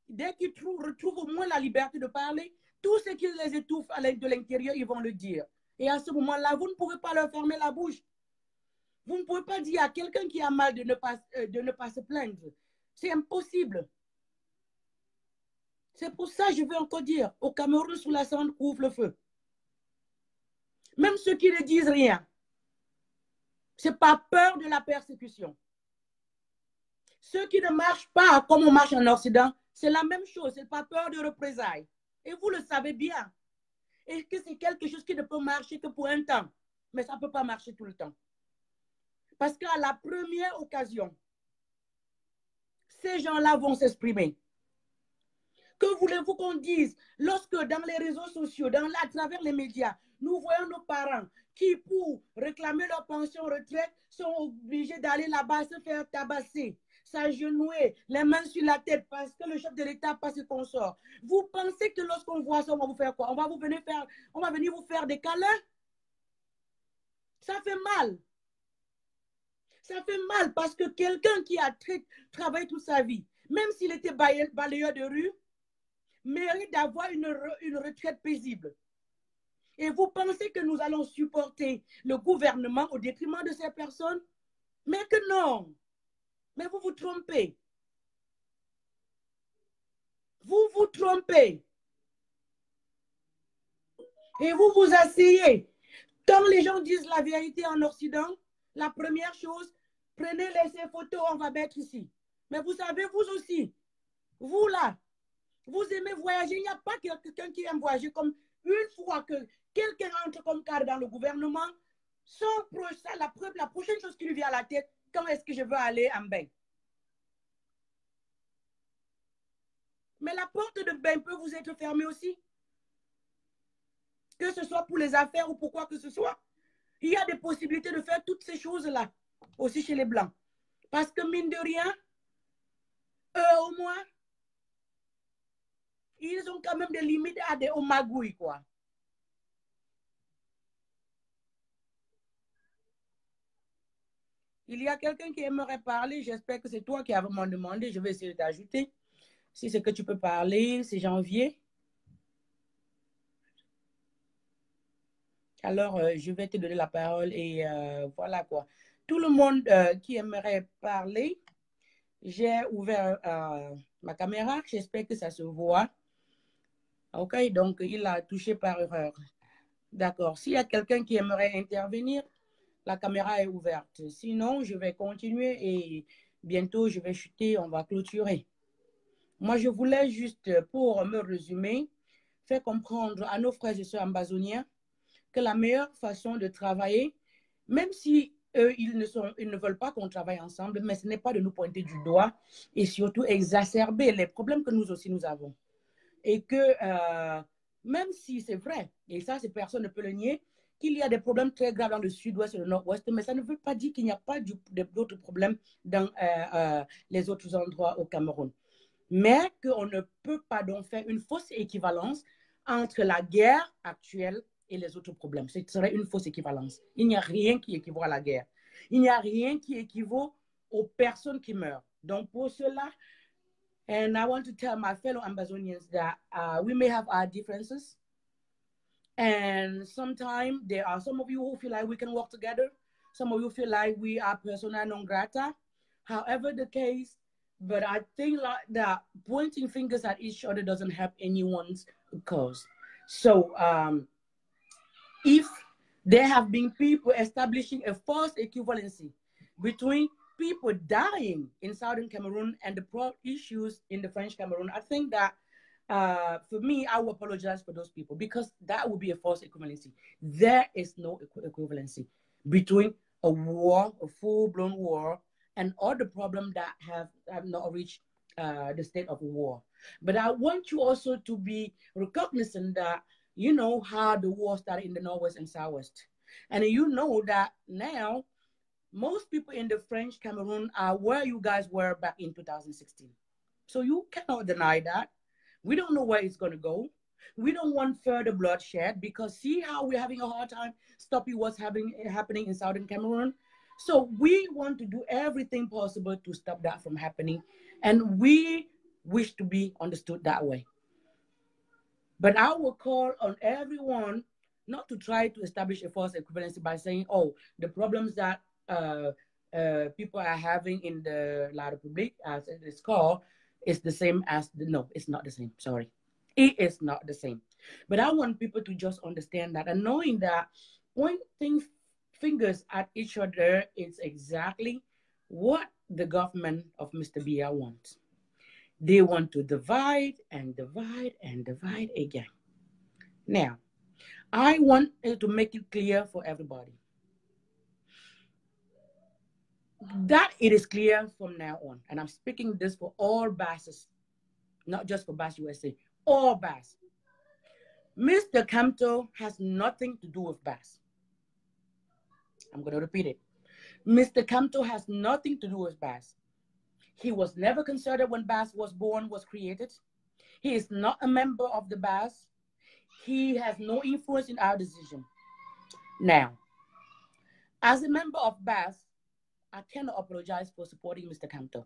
Dès qu'ils retrouvent au moins la liberté de parler, tout ce qui les étouffe de l'intérieur, ils vont le dire. Et à ce moment-là, vous ne pouvez pas leur fermer la bouche. Vous ne pouvez pas dire à quelqu'un qui a mal de ne pas se plaindre. C'est impossible. C'est pour ça que je veux encore dire, au Cameroun, sous la cendre, couvre le feu. Même ceux qui ne disent rien, ce n'est pas peur de la persécution. Ceux qui ne marchent pas comme on marche en Occident, c'est la même chose, ce n'est pas peur de représailles. Et vous le savez bien. Et que c'est quelque chose qui ne peut marcher que pour un temps. Mais ça ne peut pas marcher tout le temps. Parce qu'à la première occasion, ces gens-là vont s'exprimer. Que voulez-vous qu'on dise lorsque dans les réseaux sociaux, à travers les médias, nous voyons nos parents qui, pour réclamer leur pension retraite, sont obligés d'aller là-bas se faire tabasser, s'agenouiller, les mains sur la tête parce que le chef de l'État passe et qu'on sort. Vous pensez que lorsqu'on voit ça, on va vous faire quoi? On va venir vous faire des câlins? Ça fait mal. Ça fait mal parce que quelqu'un qui a travaillé toute sa vie, même s'il était balayeur de rue, mérite d'avoir une retraite paisible. Et vous pensez que nous allons supporter le gouvernement au détriment de ces personnes? Mais que non. Mais vous vous trompez. Vous vous trompez. Et vous vous asseyez. Quand les gens disent la vérité en Occident, la première chose, prenez ces photos, on va mettre ici. Mais vous savez, vous aussi, vous là, vous aimez voyager. Il n'y a pas quelqu'un qui aime voyager comme une fois que quelqu'un entre comme cadre dans le gouvernement, la prochaine chose qui lui vient à la tête, quand est-ce que je veux aller en bain? Mais la porte de bain peut vous être fermée aussi. Que ce soit pour les affaires ou pour quoi que ce soit. Il y a des possibilités de faire toutes ces choses-là, aussi chez les Blancs. Parce que mine de rien, eux au moins, ils ont quand même des limites à des magouilles, quoi. Il y a quelqu'un qui aimerait parler. J'espère que c'est toi qui as vraiment demandé. Je vais essayer de t'ajouter. Si c'est que tu peux parler, c'est janvier. Alors, je vais te donner la parole et voilà quoi. Tout le monde qui aimerait parler, j'ai ouvert ma caméra. J'espère que ça se voit. OK, donc il a touché par erreur. D'accord. S'il y a quelqu'un qui aimerait intervenir, la caméra est ouverte. Sinon, je vais continuer et bientôt, je vais chuter, on va clôturer. Moi, je voulais juste, pour me résumer, faire comprendre à nos frères et sœurs ambazoniens que la meilleure façon de travailler, même si eux, ils ne veulent pas qu'on travaille ensemble, mais ce n'est pas de nous pointer du doigt et surtout exacerber les problèmes que nous aussi nous avons. Et que même si c'est vrai, et ça, personne ne peut le nier, qu'il y a des problèmes très graves dans le sud-ouest et le nord-ouest, mais ça ne veut pas dire qu'il n'y a pas d'autres problèmes dans les autres endroits au Cameroun. Mais qu'on ne peut pas donc faire une fausse équivalence entre la guerre actuelle et les autres problèmes. Ce serait une fausse équivalence. Il n'y a rien qui équivaut à la guerre. Il n'y a rien qui équivaut aux personnes qui meurent. Donc pour cela, and I want to tell my fellow Ambazonians that we may have our differences. And sometimes there are some of you who feel like we can work together. Some of you feel like we are persona non grata. However the case, but I think that pointing fingers at each other doesn't help anyone's cause. So if There have been people establishing a false equivalency between people dying in Southern Cameroon and the issues in the French Cameroon. I think that for me, I will apologize for those people because that would be a false equivalency. There is no equivalency between a war, a full-blown war, and all the problems that have not reached the state of war. But I want you also to be recognizant that you know how the war started in the Northwest and Southwest. And you know that now most people in the French Cameroon are where you guys were back in 2016. So you cannot deny that. We don't know where it's going to go. We don't want further bloodshed because see how we're having a hard time stopping what's happening in Southern Cameroon. So we want to do everything possible to stop that from happening. And we wish to be understood that way. But I will call on everyone not to try to establish a false equivalency by saying, oh, the problems that people are having in the La République, as it is called, is the same as no, it's not the same. Sorry. It is not the same. But I want people to just understand that and knowing that pointing fingers at each other is exactly what the government of Mr. Biya wants. They want to divide and divide and divide again. Now, I want to make it clear for everybody that it is clear from now on, and I'm speaking this for all BASs, not just for BAS USA, all BAS. Mr. Kamto has nothing to do with BAS. I'm going to repeat it. Mr. Kamto has nothing to do with BAS. He was never considered when BAS was born, was created. He is not a member of the BAS. He has no influence in our decision. Now, as a member of BAS, I cannot apologize for supporting Mr. Kamto.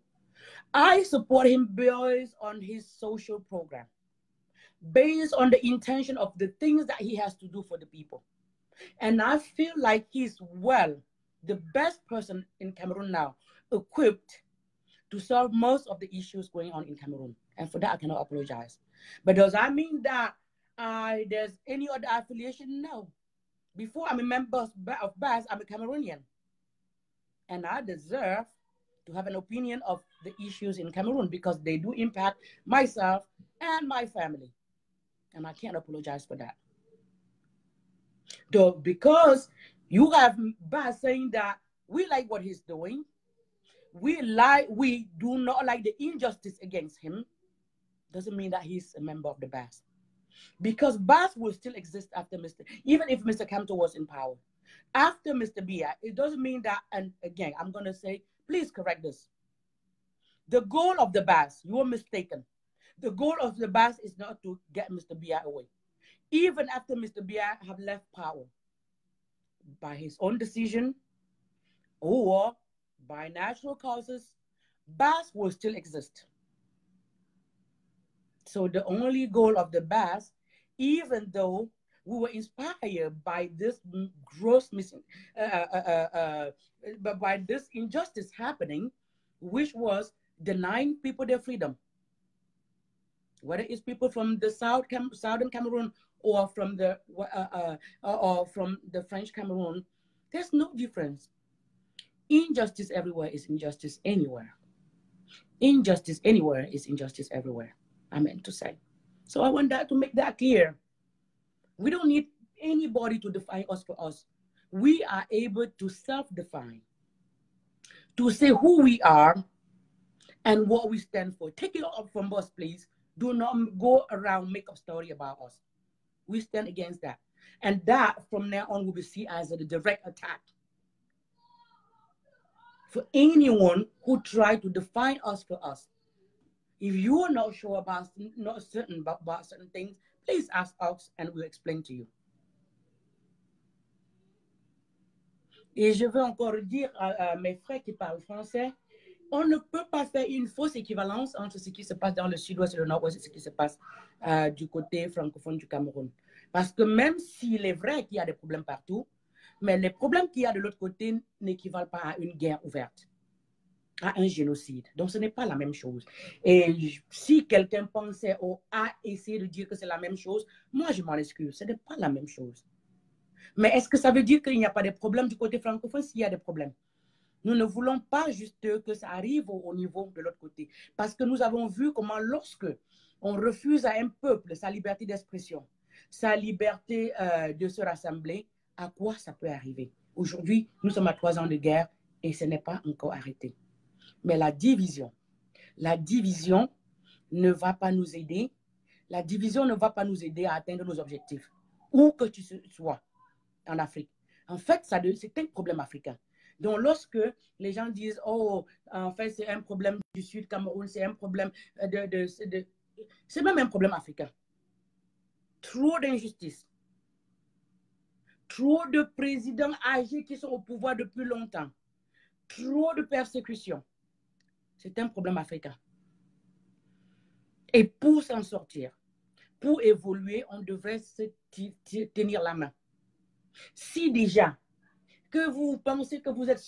I support him based on his social program, based on the intention of the things that he has to do for the people. And I feel like he's the best person in Cameroon now, equipped to solve most of the issues going on in Cameroon. And for that, I cannot apologize. But does that mean that there's any other affiliation? No. Before I'm a member of BAS, I'm a Cameroonian. And I deserve to have an opinion of the issues in Cameroon because they do impact myself and my family. And I can't apologize for that. Though, because you have BAS saying that we like what he's doing, we do not like the injustice against him, doesn't mean that he's a member of the BAS. Because BAS will still exist after even if Mr. Kamto was in power. After Mr. Biya, it doesn't mean that, and again, I'm going to say, please correct this. The goal of the BAS, you are mistaken. The goal of the BAS is not to get Mr. Biya away. Even after Mr. Biya have left power, by his own decision or by natural causes, BAS will still exist. So the only goal of the BAS, even though we were inspired by this gross by this injustice happening, which was denying people their freedom, whether it's people from the Southern Cameroon or from the French Cameroon, there's no difference. Injustice everywhere is injustice anywhere. Injustice anywhere is injustice everywhere, I meant to say. So I want to make that clear. We don't need anybody to define us for us. We are able to self-define, to say who we are and what we stand for. Take it up from us, please. Do not go around make up story about us. We stand against that. And that, from now on, will be seen as a direct attack for anyone who try to define us for us. If you are not sure about, not certain about certain things, please ask us and we'll explain to you. Et je veux encore dire à mes frères qui parlent français, on ne peut pas faire une fausse équivalence entre ce qui se passe dans le sud-ouest et le nord-ouest et ce qui se passe du côté francophone du Cameroun. Parce que même s'il est vrai qu'il y a des problèmes partout, mais les problèmes qu'il y a de l'autre côté n'équivalent pas à une guerre ouverte, à un génocide. Donc ce n'est pas la même chose. Et si quelqu'un pensait ou a essayé de dire que c'est la même chose, moi je m'en excuse, ce n'est pas la même chose. Mais est-ce que ça veut dire qu'il n'y a pas de problème du côté francophone? S'il y a des problèmes. Nous ne voulons pas juste que ça arrive au niveau de l'autre côté. Parce que nous avons vu comment lorsque on refuse à un peuple sa liberté d'expression, sa liberté de se rassembler, à quoi ça peut arriver? Aujourd'hui, nous sommes à 3 ans de guerre et ce n'est pas encore arrêté. Mais la division ne va pas nous aider. La division ne va pas nous aider à atteindre nos objectifs. Où que tu sois en Afrique. En fait, c'est un problème africain. Donc, lorsque les gens disent, oh, en fait, c'est un problème du Sud Cameroun, c'est un problème c'est même un problème africain. Trop d'injustice. Trop de présidents âgés qui sont au pouvoir depuis longtemps. Trop de persécutions. C'est un problème africain. Et pour s'en sortir, pour évoluer, on devrait se tenir la main. Si déjà que vous pensez que vous êtes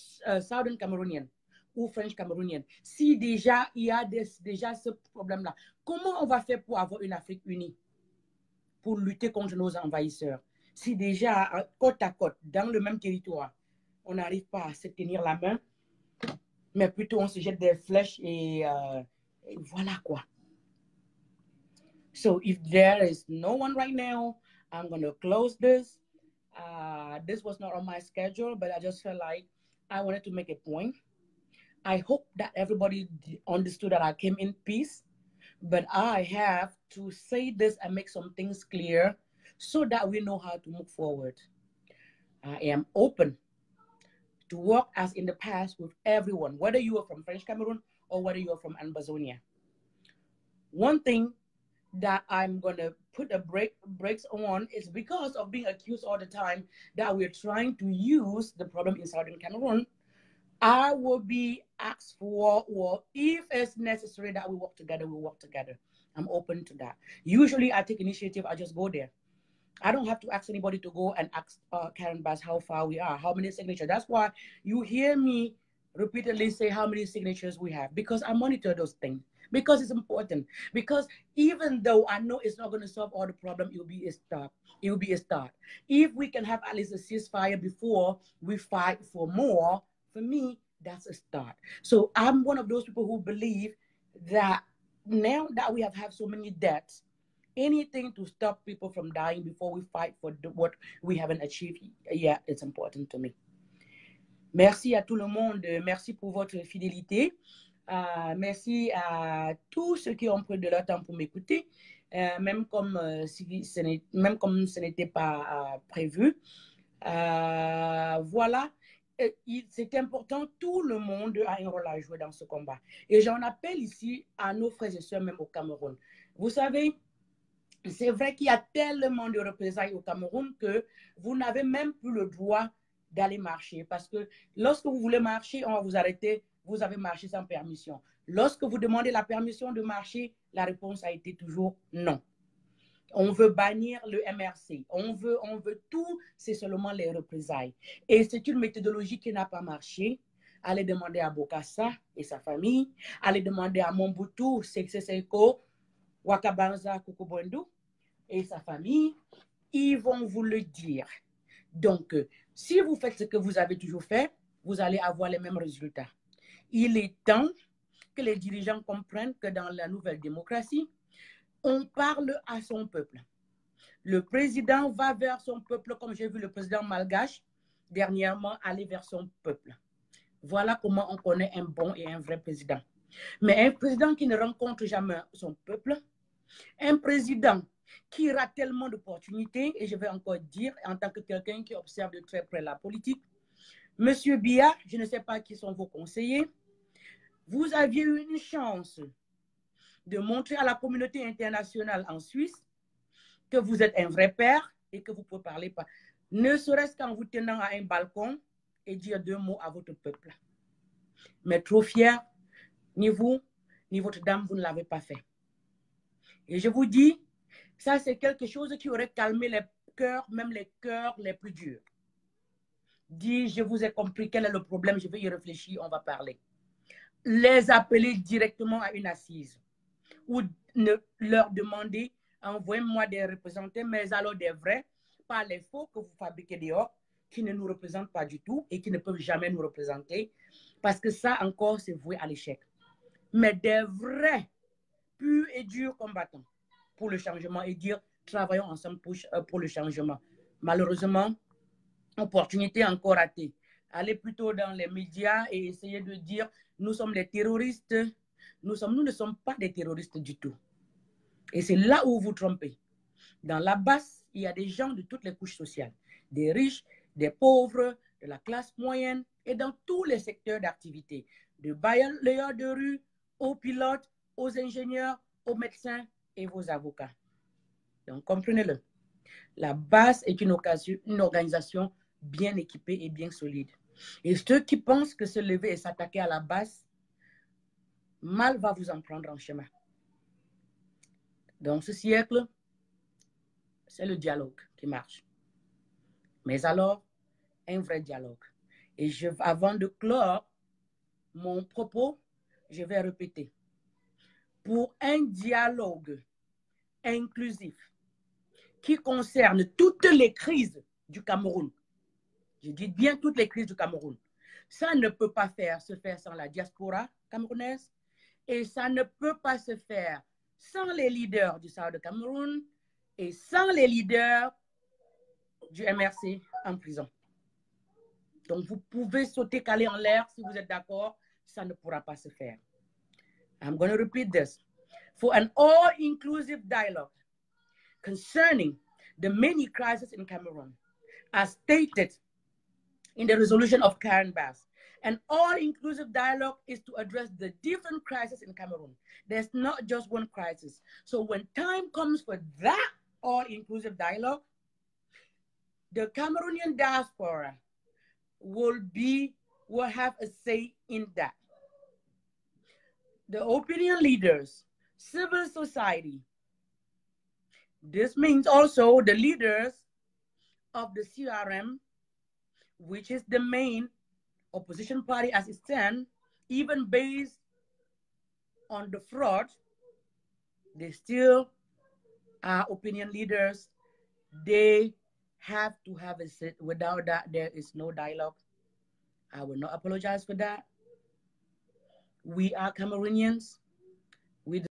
Southern Camerounienne ou French Camerounienne, si déjà il y a déjà ce problème-là, comment on va faire pour avoir une Afrique unie, pour lutter contre nos envahisseurs? Si déjà, côte à côte, dans le même territoire, on n'arrive pas à se tenir la main, mais plutôt on se jette des flèches et voilà quoi. So if there is no one right now, I'm going to close this. This was not on my schedule, but I just felt like I wanted to make a point. I hope that everybody understood that I came in peace, but I have to say this and make some things clear so that we know how to move forward. I am open to work as in the past with everyone, whether you are from French Cameroon or whether you are from Ambazonia. One thing that I'm going to put a brakes on is because of being accused all the time that we're trying to use the problem in Southern Cameroon. I will be asked for, or if it's necessary that we work together, we work together. I'm open to that. Usually I take initiative, I just go there. I don't have to ask anybody to go and ask Karen BAS how far we are, how many signatures. That's why you hear me repeatedly say how many signatures we have, because I monitor those things. Because it's important. Because even though I know it's not going to solve all the problem, it will be a start. It will be a start. If we can have at least a ceasefire before we fight for more, for me, that's a start. So I'm one of those people who believe that now that we have had so many deaths, anything to stop people from dying before we fight for what we haven't achieved yet, it's important to me. Merci à tout le monde. Merci pour votre fidélité. Merci à tous ceux qui ont pris de leur temps pour m'écouter, même comme ce n'était pas prévu. Voilà, c'est important, tout le monde a un rôle à jouer dans ce combat. Et j'en appelle ici à nos frères et sœurs, même au Cameroun. Vous savez, c'est vrai qu'il y a tellement de représailles au Cameroun que vous n'avez même plus le droit d'aller marcher. Parce que lorsque vous voulez marcher, on va vous arrêter. Vous avez marché sans permission. Lorsque vous demandez la permission de marcher, la réponse a été toujours non. On veut bannir le MRC. On veut tout, c'est seulement les représailles. Et c'est une méthodologie qui n'a pas marché. Allez demander à Bokassa et sa famille. Allez demander à Mobutu, Seko, Wakabanza, Kokobondu et sa famille. Ils vont vous le dire. Donc, si vous faites ce que vous avez toujours fait, vous allez avoir les mêmes résultats. Il est temps que les dirigeants comprennent que dans la nouvelle démocratie, on parle à son peuple. Le président va vers son peuple, comme j'ai vu le président malgache dernièrement aller vers son peuple. Voilà comment on connaît un bon et un vrai président. Mais un président qui ne rencontre jamais son peuple, un président qui rate tellement d'opportunités, et je vais encore dire, en tant que quelqu'un qui observe de très près la politique, Monsieur Biya, je ne sais pas qui sont vos conseillers, vous aviez eu une chance de montrer à la communauté internationale en Suisse que vous êtes un vrai père et que vous pouvez parler pas. Ne serait-ce qu'en vous tenant à un balcon et dire 2 mots à votre peuple. Mais trop fier, ni vous, ni votre dame, vous ne l'avez pas fait. Et je vous dis, ça c'est quelque chose qui aurait calmé les cœurs, même les cœurs les plus durs. Dis, je vous ai compris, quel est le problème, je vais y réfléchir, on va parler. Les appeler directement à une assise ou leur demander, envoyez-moi des représentants, mais alors des vrais, par les faux que vous fabriquez dehors, qui ne nous représentent pas du tout et qui ne peuvent jamais nous représenter, parce que ça encore, c'est voué à l'échec. Mais des vrais, purs et durs combattants pour le changement et dire travaillons ensemble pour le changement. Malheureusement, opportunité encore ratée. Allez plutôt dans les médias et essayez de dire nous sommes les terroristes. Nous ne sommes pas des terroristes du tout. Et c'est là où vous vous trompez. Dans la BAS, il y a des gens de toutes les couches sociales, des riches, des pauvres, de la classe moyenne et dans tous les secteurs d'activité, de balayeurs de rue, aux pilotes, aux ingénieurs, aux médecins et vos avocats. Donc, comprenez-le. La BAS est une organisation bien équipée et bien solide. Et ceux qui pensent que se lever et s'attaquer à la BAS, mal va vous en prendre en chemin. Dans ce siècle, c'est le dialogue qui marche. Mais alors, un vrai dialogue. Et avant de clore mon propos, je vais répéter. Pour un dialogue inclusif qui concerne toutes les crises du Cameroun, je dis bien toutes les crises du Cameroun, ça ne peut pas se faire sans la diaspora camerounaise et ça ne peut pas se faire sans les leaders du Sahara de Cameroun et sans les leaders du Merci en prison. Donc, vous pouvez sauter calé en l'air si vous êtes d'accord, ça ne pourra pas se faire. I'm going to repeat this. For an all-inclusive dialogue concerning the many crises in Cameroon, as stated in the resolution of Karen Bass, an all-inclusive dialogue is to address the different crises in Cameroon. There's not just one crisis. So when time comes for that all-inclusive dialogue, the Cameroonian diaspora will have a say in that. The opinion leaders, civil society. This means also the leaders of the CRM, which is the main opposition party as it stands, even based on the fraud, they still are opinion leaders. They have to have a say. Without that, there is no dialogue. I will not apologize for that. We are Cameroonians.